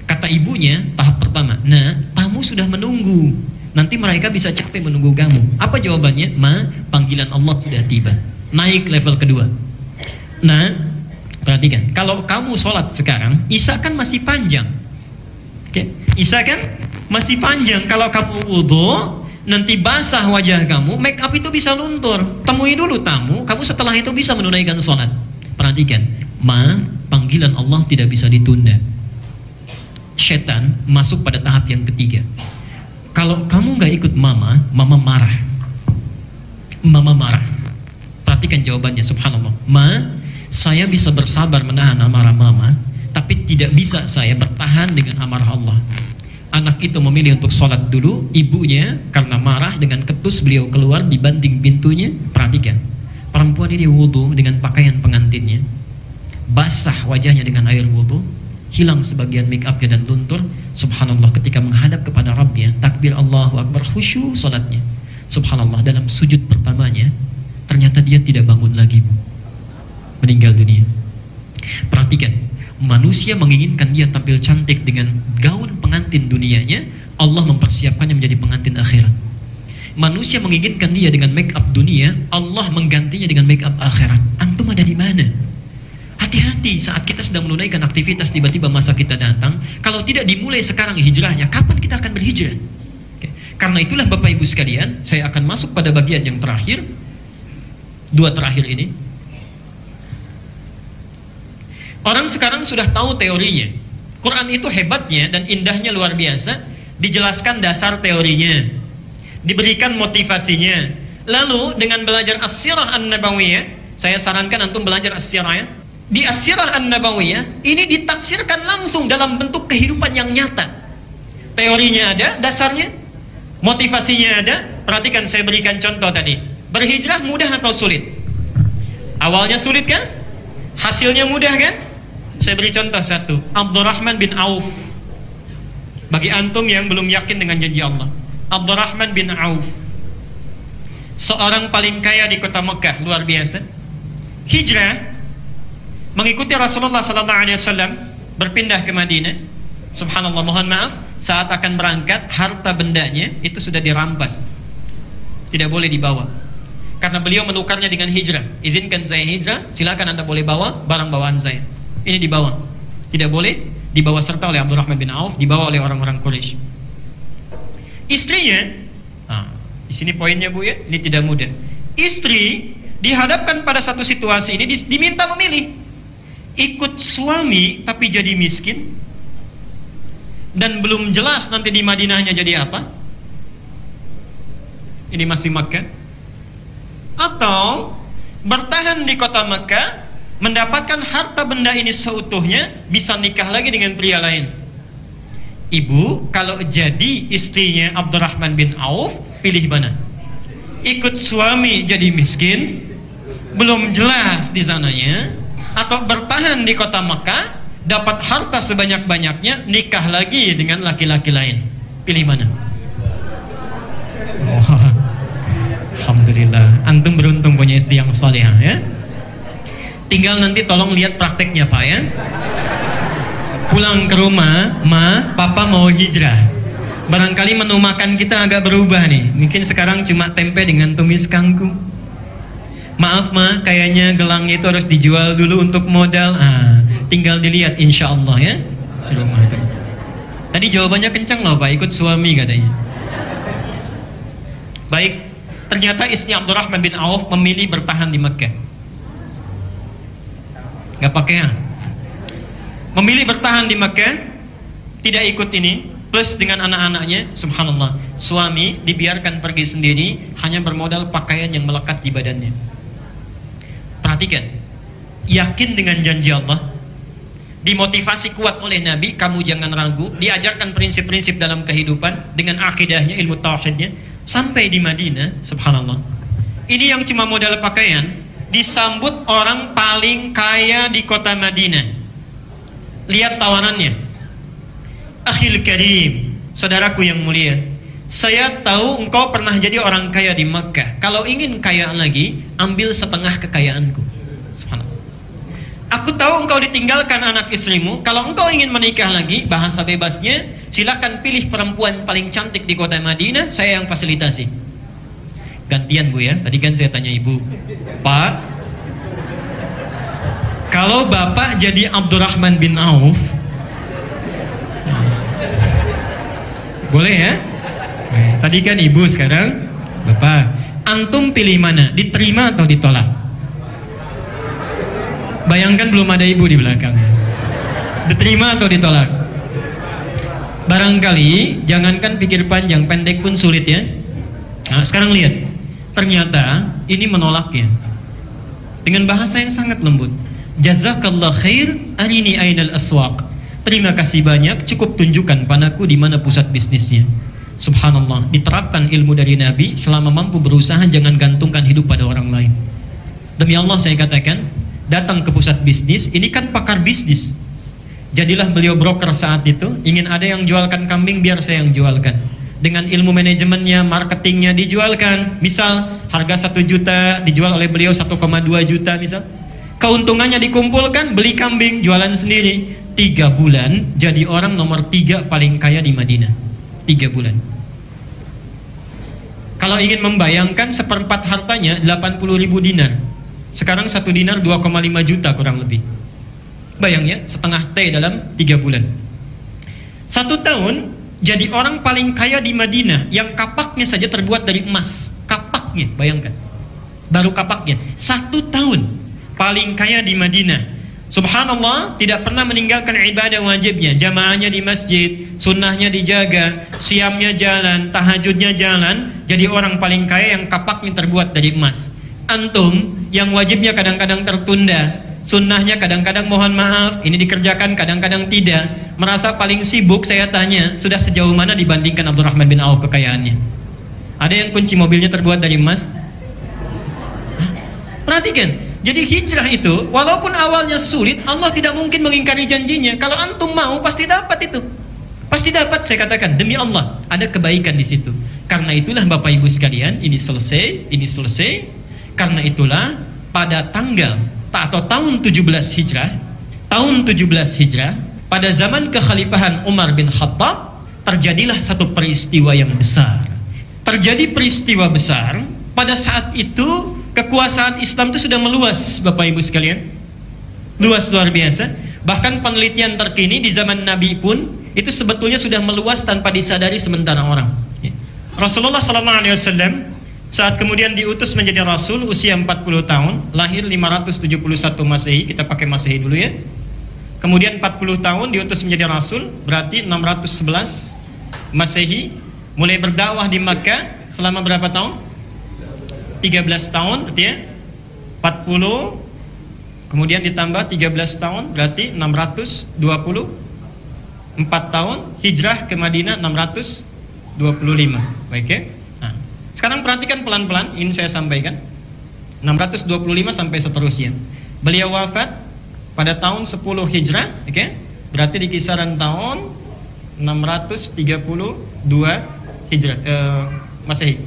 Kata ibunya, tahap pertama, "Nah, tamu sudah menunggu, nanti mereka bisa capek menunggu kamu." Apa jawabannya? "Ma, panggilan Allah sudah tiba." Naik level kedua. Nah, perhatikan, kalau kamu sholat sekarang, Isya kan masih panjang. Oke, Isya kan masih panjang. Kalau kamu wudhu, nanti basah wajah kamu, make up itu bisa luntur. Temui dulu tamu, kamu setelah itu bisa menunaikan sholat. Perhatikan, "Ma, panggilan Allah tidak bisa ditunda." Setan masuk pada tahap yang ketiga. Kalau kamu nggak ikut mama marah. Mama marah. Perhatikan jawabannya, subhanallah. "Ma, Saya bisa bersabar menahan amarah mama, tapi tidak bisa saya bertahan dengan amarah Allah. Anak itu memilih untuk sholat dulu, ibunya karena marah dengan ketus beliau keluar dibanting pintunya. Perhatikan, perempuan ini wudhu dengan pakaian pengantinnya, basah wajahnya dengan air wudhu, hilang sebagian make upnya dan luntur. Subhanallah, ketika menghadap kepada Rabbnya, takbir Allahu Akbar, khusyuk sholatnya. Subhanallah, dalam sujud pertamanya ternyata dia tidak bangun lagi, Bu. Meninggal dunia. Perhatikan, manusia menginginkan dia tampil cantik dengan gaun pengantin dunianya, Allah mempersiapkannya menjadi pengantin akhirat. Manusia menginginkan dia dengan make up dunia, Allah menggantinya dengan make up akhirat. Antum ada di mana? Hati-hati saat kita sedang menunaikan aktivitas, tiba-tiba masa kita datang. Kalau tidak dimulai sekarang hijrahnya, kapan kita akan berhijrah? Karena itulah Bapak Ibu sekalian, saya akan masuk pada bagian yang terakhir, dua terakhir ini. Orang sekarang sudah tahu teorinya. Quran itu hebatnya dan indahnya luar biasa. Dijelaskan dasar teorinya, diberikan motivasinya. Lalu dengan belajar as-sirah an-nabawiyah, saya sarankan antum belajar as-sirah ya. Di as-sirah an-nabawiyah ini ditafsirkan langsung dalam bentuk kehidupan yang nyata. Teorinya ada, dasarnya, motivasinya ada. Perhatikan, saya berikan contoh tadi. Berhijrah mudah atau sulit? Awalnya sulit kan? Hasilnya mudah kan? Saya beri contoh satu, Abdurrahman bin Auf. Bagi antum yang belum yakin dengan janji Allah, Abdurrahman bin Auf, seorang paling kaya di kota Mekah, luar biasa. Hijrah, mengikuti Rasulullah SAW, berpindah ke Madinah. Subhanallah, mohon maaf, saat akan berangkat, harta bendanya itu sudah dirampas, tidak boleh dibawa. Karena beliau menukarnya dengan hijrah. Izinkan saya hijrah, silakan anda boleh bawa barang bawaan saya. Ini dibawa, tidak boleh dibawa serta oleh Abdurrahman bin Auf, dibawa oleh orang-orang Quraisy. Istrinya, di sini poinnya Bu ya, ini tidak mudah. Istri dihadapkan pada satu situasi ini, diminta memilih, ikut suami tapi jadi miskin dan belum jelas nanti di Madinahnya jadi apa. Ini masih Makkah. Atau bertahan di kota Makkah, mendapatkan harta benda ini seutuhnya, bisa nikah lagi dengan pria lain. Ibu, kalau jadi istrinya Abdurrahman bin Auf, pilih mana? Ikut suami jadi miskin, belum jelas di sananya, atau bertahan di kota Makkah, dapat harta sebanyak-banyaknya, nikah lagi dengan laki-laki lain. Pilih mana? Oh, alhamdulillah, antum beruntung punya istri yang salihah ya. Tinggal nanti tolong lihat prakteknya Pak ya. Pulang ke rumah, Ma, Papa mau hijrah. Barangkali menu makan kita agak berubah nih. Mungkin sekarang cuma tempe dengan tumis kangkung. Maaf Ma, kayaknya gelangnya itu harus dijual dulu untuk modal. Tinggal dilihat insya Allah ya di rumah itu. Tadi jawabannya kencang loh Pak, ikut suami katanya. Baik, ternyata istri Abdurrahman bin Auf memilih bertahan di Mekah. Gak pakai ya, memilih bertahan di Mekah, tidak ikut ini, plus dengan anak-anaknya. Subhanallah, suami dibiarkan pergi sendiri, hanya bermodal pakaian yang melekat di badannya. Perhatikan, yakin dengan janji Allah, dimotivasi kuat oleh Nabi, kamu jangan ragu, diajarkan prinsip-prinsip dalam kehidupan dengan akidahnya, ilmu tauhidnya, sampai di Madinah. Subhanallah, ini yang cuma modal pakaian, disambut orang paling kaya di kota Madinah. Lihat tawarannya. Akhil karim, saudaraku yang mulia, saya tahu engkau pernah jadi orang kaya di Makkah. Kalau ingin kaya lagi, ambil setengah kekayaanku. Subhanallah. Aku tahu engkau ditinggalkan anak istrimu. Kalau engkau ingin menikah lagi, bahasa bebasnya, silakan pilih perempuan paling cantik di kota Madinah, saya yang fasilitasi. Gantian Bu ya, tadi kan saya tanya Ibu, Pak, kalau Bapak jadi Abdurrahman bin Auf, boleh ya? Tadi kan Ibu, sekarang Bapak. Antum pilih mana? Diterima atau ditolak? Bayangkan belum ada Ibu di belakang. Diterima atau ditolak? Barangkali, jangankan pikir panjang, pendek pun sulit ya. Nah, sekarang lihat. Ternyata ini menolaknya dengan bahasa yang sangat lembut. Jazakallah khair, arini ainal aswaq. Terima kasih banyak, cukup tunjukkan padaku di mana pusat bisnisnya. Subhanallah, diterapkan ilmu dari Nabi, selama mampu berusaha jangan gantungkan hidup pada orang lain. Demi Allah saya katakan, datang ke pusat bisnis, ini kan pakar bisnis. Jadilah beliau broker saat itu, ingin ada yang jualkan kambing biar saya yang jualkan. Dengan ilmu manajemennya, marketingnya dijualkan. Misal harga 1 juta dijual oleh beliau 1,2 juta misal. Keuntungannya dikumpulkan, beli kambing, jualan sendiri. 3 bulan jadi orang nomor 3 paling kaya di Madinah. 3 bulan. Kalau ingin membayangkan, seperempat hartanya 80.000 dinar. Sekarang 1 dinar 2,5 juta kurang lebih. Bayang ya, setengah T dalam 3 bulan. 1 tahun jadi orang paling kaya di Madinah, yang kapaknya saja terbuat dari emas. Kapaknya, bayangkan. Baru kapaknya. 1 tahun paling kaya di Madinah. Subhanallah, tidak pernah meninggalkan ibadah wajibnya. Jamaahnya di masjid, sunnahnya dijaga, siamnya jalan, tahajudnya jalan. Jadi orang paling kaya yang kapaknya terbuat dari emas. Antum yang wajibnya kadang-kadang tertunda, sunnahnya kadang-kadang mohon maaf ini dikerjakan, kadang-kadang tidak, merasa paling sibuk. Saya tanya, sudah sejauh mana dibandingkan Abdurrahman bin Auf kekayaannya? Ada yang kunci mobilnya terbuat dari emas? Hah? Perhatikan, jadi hijrah itu walaupun awalnya sulit, Allah tidak mungkin mengingkari janjinya. Kalau antum mau pasti dapat itu, pasti dapat. Saya katakan demi Allah ada kebaikan di situ. Karena itulah Bapak Ibu sekalian, ini selesai, ini selesai. Karena itulah pada tanggal atau tahun 17 Hijrah, pada zaman kekhalifahan Umar bin Khattab, terjadilah satu peristiwa yang besar. Terjadi peristiwa besar. Pada saat itu kekuasaan Islam itu sudah meluas, Bapak Ibu sekalian. Luas luar biasa. Bahkan penelitian terkini di zaman Nabi pun itu sebetulnya sudah meluas tanpa disadari sementara orang. Rasulullah SAW saat kemudian diutus menjadi Rasul usia 40 tahun, lahir 571 Masehi, kita pakai Masehi dulu ya. Kemudian 40 tahun diutus menjadi Rasul, berarti 611 Masehi. Mulai berdakwah di Makkah selama berapa tahun? 13 tahun berarti ya. 40 kemudian ditambah 13 tahun berarti 624 tahun. Hijrah ke Madinah 625. Baik ya. Sekarang perhatikan pelan-pelan, ini saya sampaikan 625 sampai seterusnya. Beliau wafat pada tahun 10 Hijrah, okay? Berarti di kisaran tahun 632 Hijrah Masehi.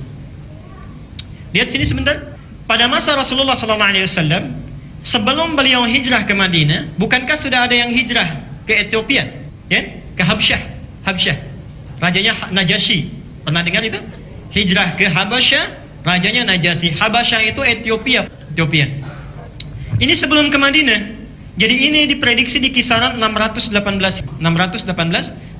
Lihat sini sebentar. Pada masa Rasulullah SAW, sebelum beliau hijrah ke Madinah, bukankah sudah ada yang hijrah ke Ethiopia, ya? Ke Habsyah. Rajanya Najasyi. Pernah dengar itu? Hijrah ke Habasyah, rajanya Najasyi. Habasyah itu Ethiopia. Ini sebelum ke Madinah. Jadi ini diprediksi di kisaran 618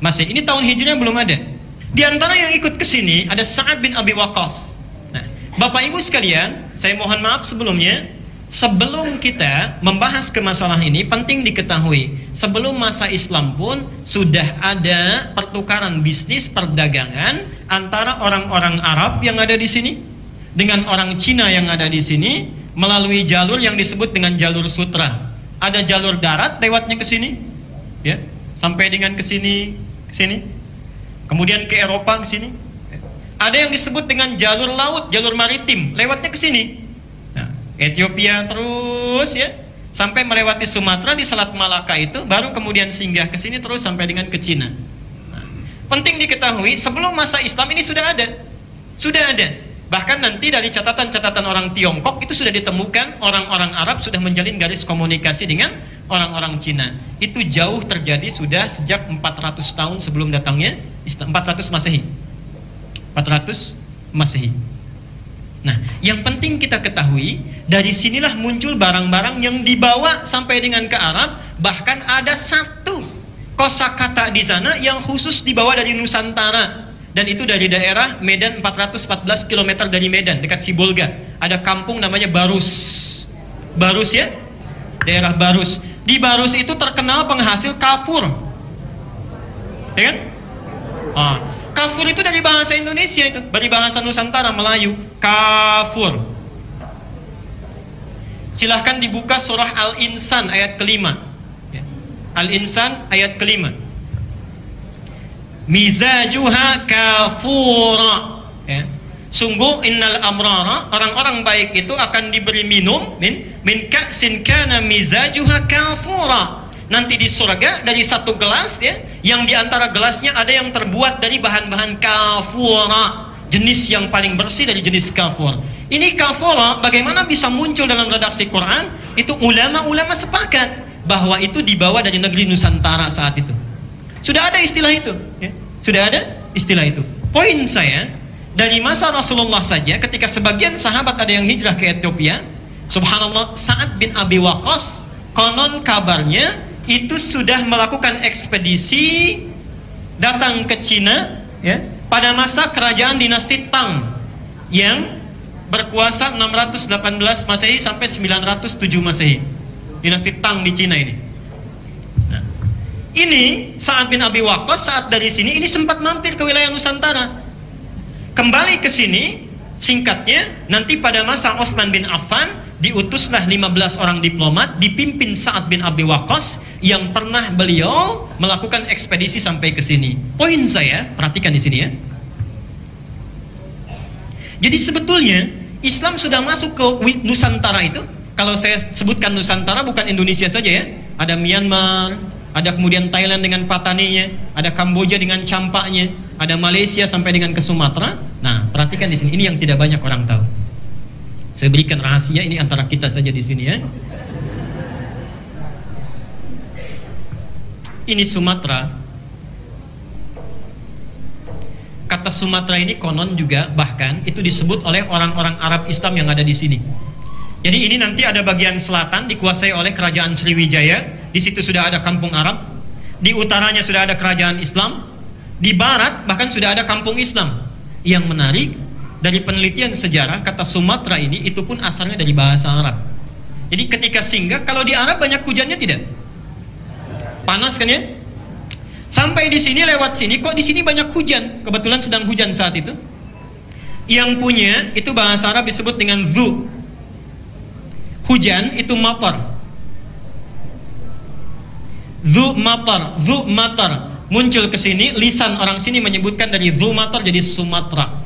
Masehi. Ini tahun hijrahnya belum ada. Di antara yang ikut ke sini ada Sa'ad bin Abi Waqqas. Nah, Bapak Ibu sekalian, saya mohon maaf sebelumnya. Sebelum kita membahas ke masalah ini, penting diketahui, sebelum masa Islam pun sudah ada pertukaran bisnis, perdagangan antara orang-orang Arab yang ada di sini dengan orang Cina yang ada di sini melalui jalur yang disebut dengan jalur sutra. Ada jalur darat lewatnya ke sini, ya, sampai dengan ke sini, kemudian ke Eropa ke sini. Ada yang disebut dengan jalur laut, jalur maritim, lewatnya ke sini. Ethiopia terus ya sampai melewati Sumatera di Selat Malaka itu, baru kemudian singgah ke sini terus sampai dengan ke Cina. Nah, penting diketahui sebelum masa Islam ini sudah ada. Bahkan nanti dari catatan-catatan orang Tiongkok itu sudah ditemukan orang-orang Arab sudah menjalin garis komunikasi dengan orang-orang Cina. Itu jauh terjadi sudah sejak 400 tahun sebelum datangnya Islam, 400 Masehi. Nah, yang penting kita ketahui, dari sinilah muncul barang-barang yang dibawa sampai dengan ke Arab. Bahkan ada satu kosakata di sana yang khusus dibawa dari Nusantara, dan itu dari daerah Medan, 414 km dari Medan, dekat Sibolga. Ada kampung namanya Barus ya, daerah Barus. Di Barus itu terkenal penghasil kafur, ya kan? Kafur itu dari bahasa Indonesia, itu dari bahasa Nusantara Melayu, kafur. Silahkan dibuka surah Al-Insan ayat kelima. Ya. Al-Insan ayat kelima. Mizajuha kafura. Ya. Sungguh innal amrara, orang-orang baik itu akan diberi minum min ka'sin kana mizajuha kafura. Nanti di surga dari satu gelas ya, yang diantara gelasnya ada yang terbuat dari bahan-bahan kafura, jenis yang paling bersih dari jenis kafur. Ini kafura bagaimana bisa muncul dalam redaksi Quran? Itu ulama-ulama sepakat bahwa itu dibawa dari negeri Nusantara saat itu. Sudah ada istilah itu ya. Sudah ada istilah itu. Poin saya, dari masa Rasulullah saja ketika sebagian sahabat ada yang hijrah ke Ethiopia, subhanallah, Sa'ad bin Abi Waqqas konon kabarnya itu sudah melakukan ekspedisi datang ke Cina ya, pada masa kerajaan dinasti Tang yang berkuasa 618 Masehi sampai 907 Masehi. Dinasti Tang di Cina ini. Nah, ini Sa'ad bin Abi Waqqas saat dari sini ini sempat mampir ke wilayah Nusantara. Kembali ke sini, singkatnya, nanti pada masa Utsman bin Affan diutuslah 15 orang diplomat dipimpin Sa'ad bin Abi Waqqas yang pernah beliau melakukan ekspedisi sampai ke sini. Poin saya, perhatikan di sini ya. Jadi sebetulnya Islam sudah masuk ke Nusantara itu. Kalau saya sebutkan Nusantara bukan Indonesia saja ya. Ada Myanmar, ada kemudian Thailand dengan Pataninya, ada Kamboja dengan Campaknya, ada Malaysia sampai dengan ke Sumatera. Nah, perhatikan di sini, ini yang tidak banyak orang tahu. Saya berikan rahasia ini antara kita saja di sini ya. Ini Sumatera. Kata Sumatera ini konon juga bahkan itu disebut oleh orang-orang Arab Islam yang ada di sini. Jadi ini nanti ada bagian selatan dikuasai oleh kerajaan Sriwijaya. Di situ sudah ada kampung Arab. Di utaranya sudah ada kerajaan Islam. Di barat bahkan sudah ada kampung Islam. Yang menarik, dari penelitian sejarah, kata Sumatera ini itu pun asalnya dari bahasa Arab. Jadi ketika singgah, kalau di Arab banyak hujannya tidak? Panas kan ya? Sampai di sini, lewat sini, kok di sini banyak hujan? Kebetulan sedang hujan saat itu. Yang punya itu bahasa Arab disebut dengan dhu. Hujan itu matar. Dhu matar, dhu matar. Muncul ke sini, lisan orang sini menyebutkan dari dhu matar jadi Sumatera.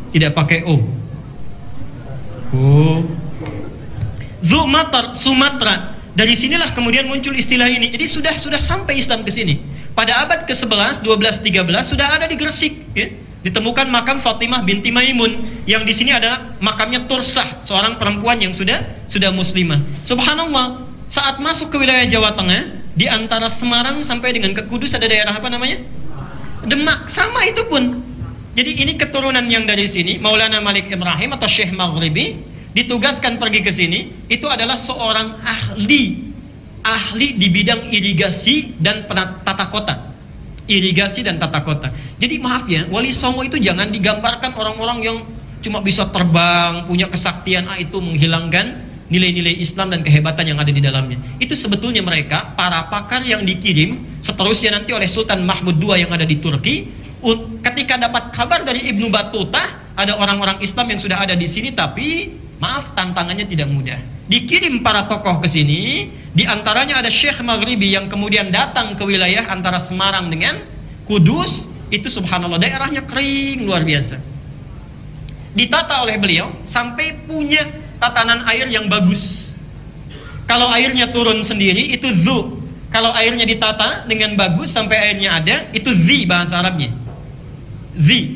Tidak pakai O. Dhu matar, Sumatera. Dari sinilah kemudian muncul istilah ini. Jadi sudah sampai Islam ke sini. Pada abad ke-11, 12, 13 sudah ada di Gresik ya. Ditemukan makam Fatimah binti Maimun yang di sini adalah makamnya Tursah, seorang perempuan yang sudah muslimah. Subhanallah, saat masuk ke wilayah Jawa Tengah, di antara Semarang sampai dengan ke Kudus ada daerah apa namanya? Demak, sama itu pun. Jadi ini keturunan yang dari sini, Maulana Malik Ibrahim atau Syekh Maghribi ditugaskan pergi ke sini, itu adalah seorang ahli di bidang irigasi dan tata kota. Irigasi dan tata kota. Jadi maaf ya, Wali Songo itu jangan digambarkan orang-orang yang cuma bisa terbang, punya kesaktian, itu menghilangkan nilai-nilai Islam dan kehebatan yang ada di dalamnya. Itu sebetulnya mereka para pakar yang dikirim seterusnya nanti oleh Sultan Mahmud II yang ada di Turki. Ketika dapat kabar dari Ibnu Battuta ada orang-orang Islam yang sudah ada di sini, tapi maaf, tantangannya tidak mudah. Dikirim para tokoh ke sini, di antaranya ada Syekh Maghribi yang kemudian datang ke wilayah antara Semarang dengan Kudus. Itu subhanallah daerahnya kering luar biasa. Ditata oleh beliau sampai punya tatanan air yang bagus. Kalau airnya turun sendiri itu dhu. Kalau airnya ditata dengan bagus sampai airnya ada, itu zi bahasa Arabnya. Zi.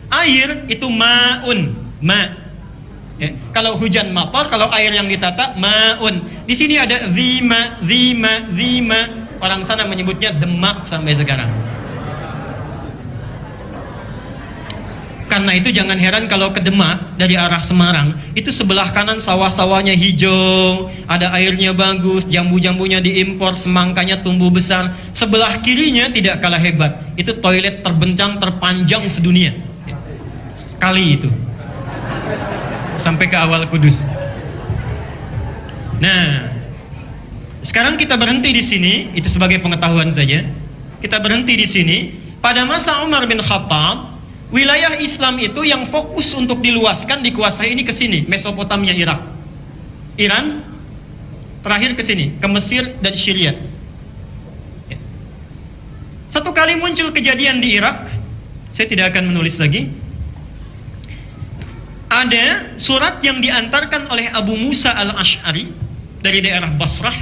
Air itu ma'un, ma. Ya. Kalau hujan matar, kalau air yang ditata ma'un. Di sini ada zima, zima, zima. Orang sana menyebutnya Demak sampai sekarang. Karena itu jangan heran kalau ke Demak dari arah Semarang, itu sebelah kanan sawah-sawahnya hijau, ada airnya bagus, jambu-jambunya diimpor, semangkanya tumbuh besar. Sebelah kirinya tidak kalah hebat, itu toilet terbencang terpanjang sedunia. Sekali itu. Sampai ke awal Kudus. Nah, sekarang kita berhenti di sini, itu sebagai pengetahuan saja. Kita berhenti di sini. Pada masa Umar bin Khattab, wilayah Islam itu yang fokus untuk diluaskan, dikuasai ini ke sini, Mesopotamia, Irak. Iran, terakhir ke sini, ke Mesir dan Syria. Satu kali muncul kejadian di Irak, saya tidak akan menulis lagi. Ada surat yang diantarkan oleh Abu Musa al-Ash'ari dari daerah Basrah.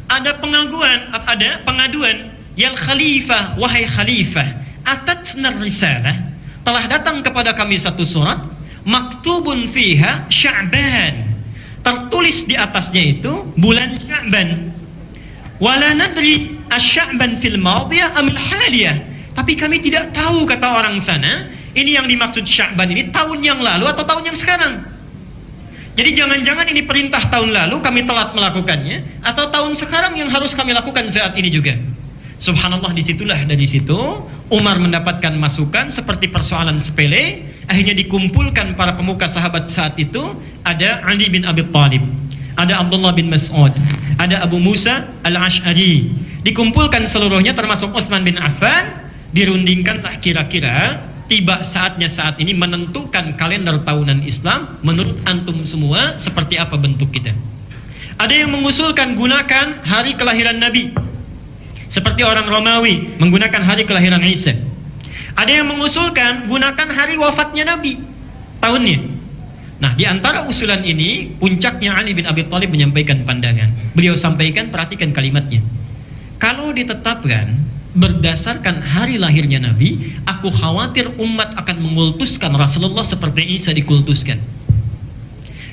Ada pengaduan, ya khalifah, wahai khalifah, atatsna risalah, telah datang kepada kami satu surat, maktubun fiha Sya'ban, tertulis di atasnya itu bulan Sya'ban. Wala nadri asy-Sya'ban fil madiyah am al-haliyah. Tapi kami tidak tahu, kata orang sana, ini yang dimaksud Sya'ban ini tahun yang lalu atau tahun yang sekarang. Jadi jangan-jangan ini perintah tahun lalu kami telat melakukannya, atau tahun sekarang yang harus kami lakukan saat ini juga. Subhanallah, dari situ Umar mendapatkan masukan seperti persoalan sepele. Akhirnya dikumpulkan para pemuka sahabat saat itu. Ada Ali bin Abi Thalib, ada Abdullah bin Mas'ud, ada Abu Musa al-Ash'ari. Dikumpulkan seluruhnya termasuk Utsman bin Affan. Dirundingkanlah kira-kira tiba saatnya saat ini menentukan kalender tahunan Islam menurut antum semua seperti apa bentuk kita. Ada yang mengusulkan gunakan hari kelahiran Nabi, seperti orang Romawi menggunakan hari kelahiran Isa. Ada yang mengusulkan gunakan hari wafatnya Nabi, tahunnya. Nah, di antara usulan ini puncaknya Ali bin Abi Thalib menyampaikan pandangan. Beliau sampaikan, perhatikan kalimatnya. Kalau ditetapkan berdasarkan hari lahirnya Nabi, aku khawatir umat akan mengkultuskan Rasulullah seperti Isa dikultuskan.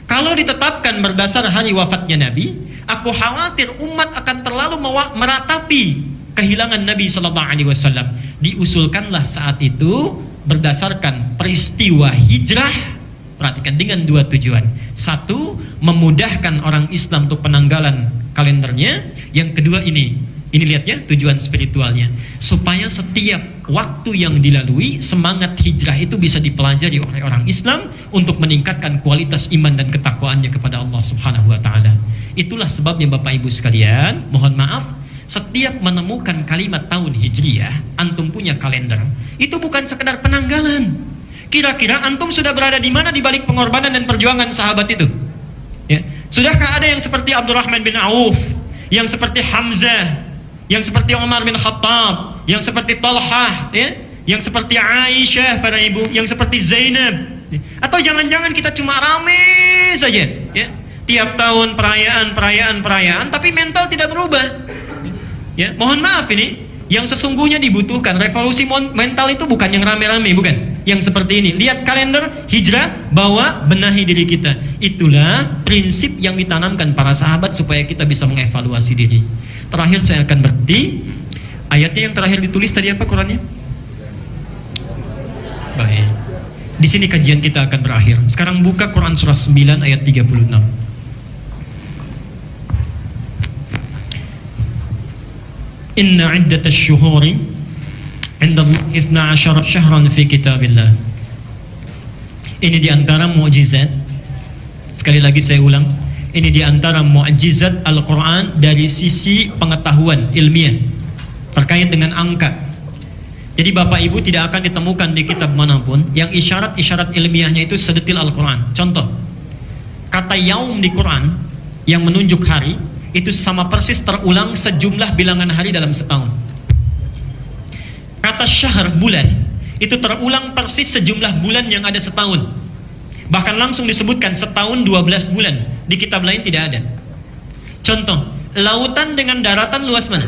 Kalau ditetapkan berdasar hari wafatnya Nabi, aku khawatir umat akan terlalu meratapi kehilangan Nabi SAW. Diusulkanlah saat itu berdasarkan peristiwa hijrah. Perhatikan, dengan dua tujuan. Satu, memudahkan orang Islam untuk penanggalan kalendernya. Yang kedua ini lihat ya, tujuan spiritualnya, supaya setiap waktu yang dilalui semangat hijrah itu bisa dipelajari oleh orang Islam untuk meningkatkan kualitas iman dan ketakwaannya kepada Allah Subhanahu wa taala. Itulah sebabnya Bapak Ibu sekalian, mohon maaf, setiap menemukan kalimat tahun Hijriyah, antum punya kalender. Itu bukan sekedar penanggalan. Kira-kira antum sudah berada di mana di balik pengorbanan dan perjuangan sahabat itu? Ya. Sudahkah ada yang seperti Abdurrahman bin Auf, yang seperti Hamzah, yang seperti Umar bin Khattab, yang seperti Talhah, ya? Yang seperti Aisyah para ibu, yang seperti Zainab? Atau jangan-jangan kita cuma rame saja, ya? Tiap tahun perayaan, tapi mental tidak berubah. Ya, mohon maaf ini, yang sesungguhnya dibutuhkan revolusi mental itu bukan yang rame-rame, bukan. Yang seperti ini, lihat kalender hijrah, bawa, benahi diri kita. Itulah prinsip yang ditanamkan para sahabat supaya kita bisa mengevaluasi diri. Terakhir saya akan berhenti. Ayatnya yang terakhir ditulis tadi apa Qurannya? Baik. Di sini kajian kita akan berakhir. Sekarang buka Quran surah 9 ayat 36. Inna iddatash syuhuri 'inda Allah 12 syahran fi kitabillah. Ini di antara mukjizat. Sekali lagi saya ulang, ini di antara mukjizat Al-Quran dari sisi pengetahuan ilmiah terkait dengan angka. Jadi Bapak Ibu tidak akan ditemukan di kitab manapun yang isyarat-isyarat ilmiahnya itu sedetil Al-Quran. Contoh, kata yaum di Quran yang menunjuk hari itu sama persis terulang sejumlah bilangan hari dalam setahun. Kata syahr, bulan, itu terulang persis sejumlah bulan yang ada setahun. Bahkan langsung disebutkan setahun 12 bulan. Di kitab lain tidak ada. Contoh, lautan dengan daratan luas mana?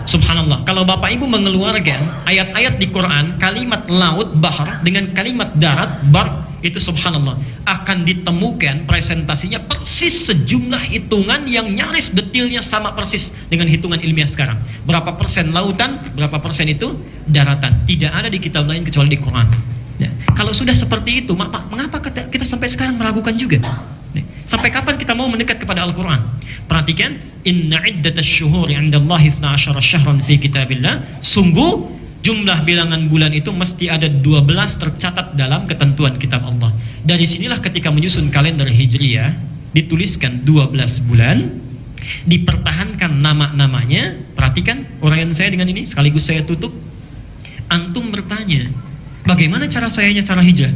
Subhanallah, kalau Bapak Ibu mengeluarkan ayat-ayat di Quran, kalimat laut, bahar, dengan kalimat darat, bar, itu subhanallah, akan ditemukan presentasinya persis sejumlah hitungan yang nyaris detailnya sama persis dengan hitungan ilmiah sekarang. Berapa persen lautan, berapa persen itu daratan. Tidak ada di kitab lain kecuali di Quran. Ya. Kalau sudah seperti itu, mengapa kita sampai sekarang meragukan juga? Sampai kapan kita mau mendekat kepada Al-Quran? Perhatikan, inna iddatash syuhuri 'indallahi 12 syahran fi kitabillah. Sungguh jumlah bilangan bulan itu mesti ada 12 tercatat dalam ketentuan kitab Allah. Dari sinilah ketika menyusun kalender Hijriyah dituliskan 12 bulan, dipertahankan nama-namanya. Perhatikan uraian saya dengan ini sekaligus saya tutup. Antum bertanya, bagaimana cara hijrah?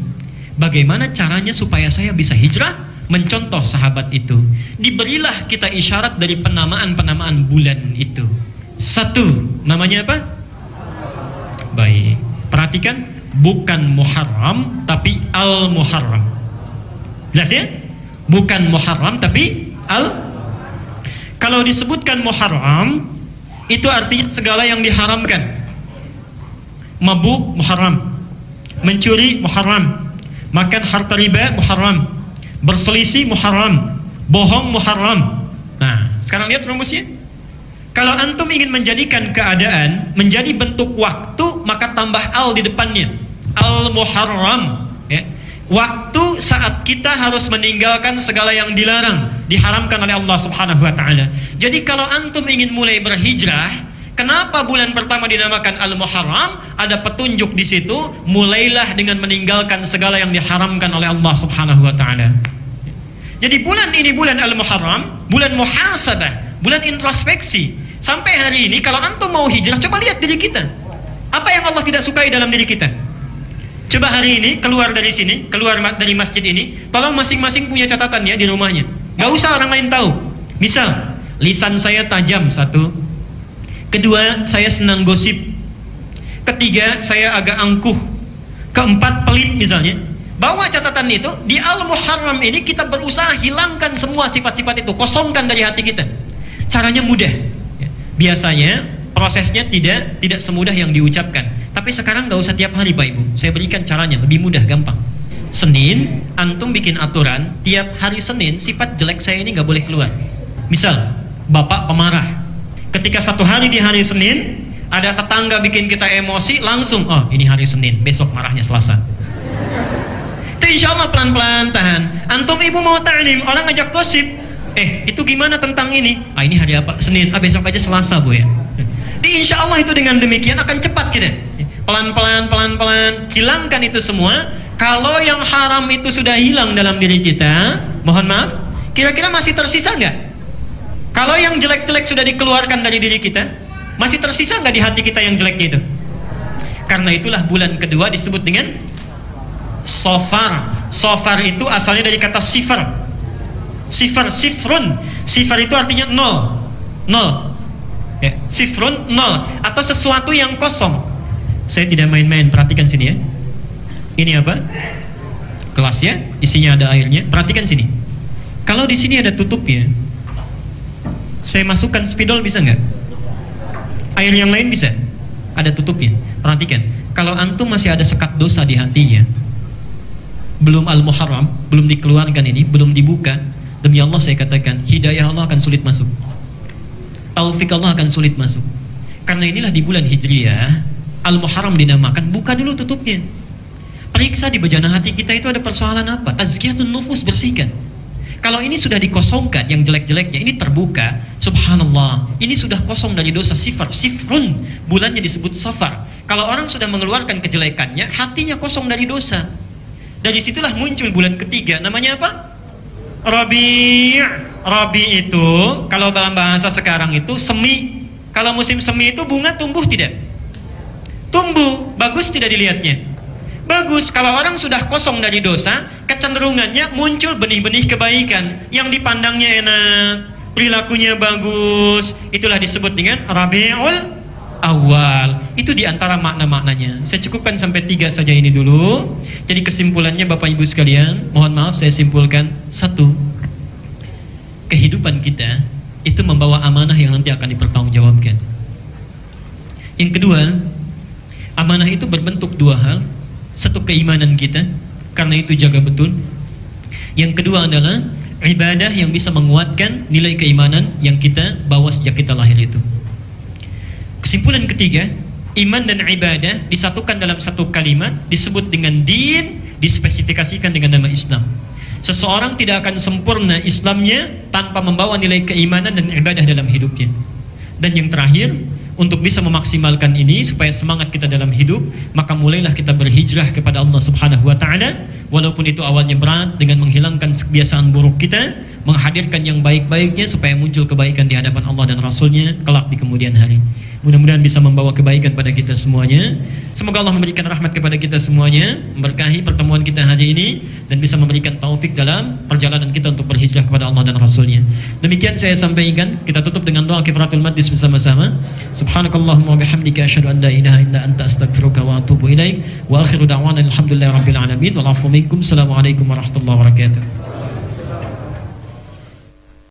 Bagaimana caranya supaya saya bisa hijrah? mencontoh sahabat itu. Diberilah kita isyarat dari penamaan-penamaan bulan itu. Satu, namanya apa? Baik, perhatikan, bukan Muharram tapi Al-Muharram. Jelas ya? Bukan Muharram tapi Kalau disebutkan Muharram, itu artinya segala yang diharamkan. Mabuk Muharram, mencuri Muharram, makan harta riba Muharram, berselisih Muharram, bohong Muharram. Nah, sekarang lihat rumusnya. Kalau antum ingin menjadikan keadaan menjadi bentuk waktu, maka tambah al di depannya. Al-Muharram, ya. Waktu saat kita harus meninggalkan segala yang dilarang, diharamkan oleh Allah Subhanahu wa taala. Jadi kalau antum ingin mulai berhijrah, kenapa bulan pertama dinamakan Al-Muharram? Ada petunjuk di situ, mulailah dengan meninggalkan segala yang diharamkan oleh Allah Subhanahu wa taala. Jadi bulan ini bulan Al-Muharram, bulan muhasabah, bulan introspeksi. Sampai hari ini kalau antum mau hijrah, coba lihat diri kita. Apa yang Allah tidak sukai dalam diri kita? Coba hari ini keluar dari sini, keluar dari masjid ini, tolong masing-masing punya catatan ya di rumahnya. Gak usah orang lain tahu. Misal, lisan saya tajam, satu. Kedua, saya senang gosip. Ketiga, saya agak angkuh. Keempat, pelit misalnya. Bawa catatan itu, di Al-Muharram ini kita berusaha hilangkan semua sifat-sifat itu, kosongkan dari hati kita. Caranya mudah. Biasanya prosesnya tidak semudah yang diucapkan. Tapi sekarang gak usah tiap hari Pak Ibu. Saya berikan caranya, lebih mudah, gampang. Senin, antum bikin aturan, tiap hari Senin sifat jelek saya ini gak boleh keluar. Misal, bapak pemarah. Ketika satu hari di hari Senin, ada tetangga bikin kita emosi, langsung, oh ini hari Senin, besok marahnya Selasa. Itu insya Allah pelan-pelan tahan. Antum ibu mau ta'lim, orang ngajak gosip, itu gimana tentang ini? Ini hari apa? Senin, besok aja Selasa Bu ya. Insya Allah itu dengan demikian akan cepat kita. Pelan-pelan, hilangkan itu semua. Kalau yang haram itu sudah hilang dalam diri kita, mohon maaf, kira-kira masih tersisa nggak? Kalau yang jelek-jelek sudah dikeluarkan dari diri kita, masih tersisa nggak di hati kita yang jeleknya itu? Karena itulah bulan kedua disebut dengan Safar. Safar itu asalnya dari kata sifar. Sifrun. Sifar itu artinya nol. Ya, sifrun, nol, atau sesuatu yang kosong. Saya tidak main-main, perhatikan sini ya. Ini apa? Gelas ya, isinya ada airnya. Perhatikan sini. Kalau di sini ada tutupnya, saya masukkan spidol bisa nggak? Air yang lain bisa? Ada tutupnya. Perhatikan. Kalau antum masih ada sekat dosa di hatinya, belum Al-Muharram, belum dikeluarkan ini, belum dibuka, demi Allah saya katakan, hidayah Allah akan sulit masuk. Taufik Allah akan sulit masuk. Karena inilah di bulan Hijriyah Al-Muharram dinamakan, buka dulu tutupnya. Periksa di bejana hati kita itu ada persoalan apa. Tazkiyatun nufus, bersihkan. Kalau ini sudah dikosongkan, yang jelek-jeleknya ini terbuka, subhanallah, ini sudah kosong dari dosa. Sifrun, bulannya disebut Safar. Kalau orang sudah mengeluarkan kejelekannya, hatinya kosong dari dosa. Dari situlah muncul bulan ketiga, namanya apa? Rabi itu kalau dalam bahasa sekarang itu semi. Kalau musim semi itu bunga tumbuh tidak? Tumbuh, bagus tidak dilihatnya? Bagus. Kalau orang sudah kosong dari dosa, kecenderungannya muncul benih-benih kebaikan yang dipandangnya enak, perilakunya bagus. Itulah disebut dengan Rabiul Awal. Itu diantara makna-maknanya. Saya cukupkan sampai 3 saja ini dulu. Jadi kesimpulannya Bapak Ibu sekalian, mohon maaf saya simpulkan. 1, kehidupan kita itu membawa amanah yang nanti akan dipertanggungjawabkan. Yang kedua, amanah itu berbentuk 2 hal. 1, keimanan kita, karena itu jaga betul. Yang kedua adalah ibadah yang bisa menguatkan nilai keimanan yang kita bawa sejak kita lahir itu. Kesimpulan ketiga, iman dan ibadah disatukan dalam satu kalimat, disebut dengan din, dispesifikasikan dengan nama Islam. Seseorang tidak akan sempurna Islamnya tanpa membawa nilai keimanan dan ibadah dalam hidupnya. Dan yang terakhir, untuk bisa memaksimalkan ini supaya semangat kita dalam hidup, maka mulailah kita berhijrah kepada Allah Subhanahu wa taala, walaupun itu awalnya berat, dengan menghilangkan kebiasaan buruk kita, menghadirkan yang baik-baiknya supaya muncul kebaikan di hadapan Allah dan Rasulnya kelak di kemudian hari. Mudah-mudahan bisa membawa kebaikan pada kita semuanya. Semoga Allah memberikan rahmat kepada kita semuanya, memberkahi pertemuan kita hari ini, dan bisa memberikan taufik dalam perjalanan kita untuk berhijrah kepada Allah dan Rasulnya. Demikian saya sampaikan. Kita tutup dengan doa kifaratul majlis bersama-sama. Subhanakallahumma wa bihamdika asyhadu an la ilaha illa anta astaghfiruka wa atubu ilaik. Wa akhiru da'wana alhamdulillahi rabbil alamin. Wal 'afwu minkum. Assalamualaikum warahmatullahi wabarakatuh.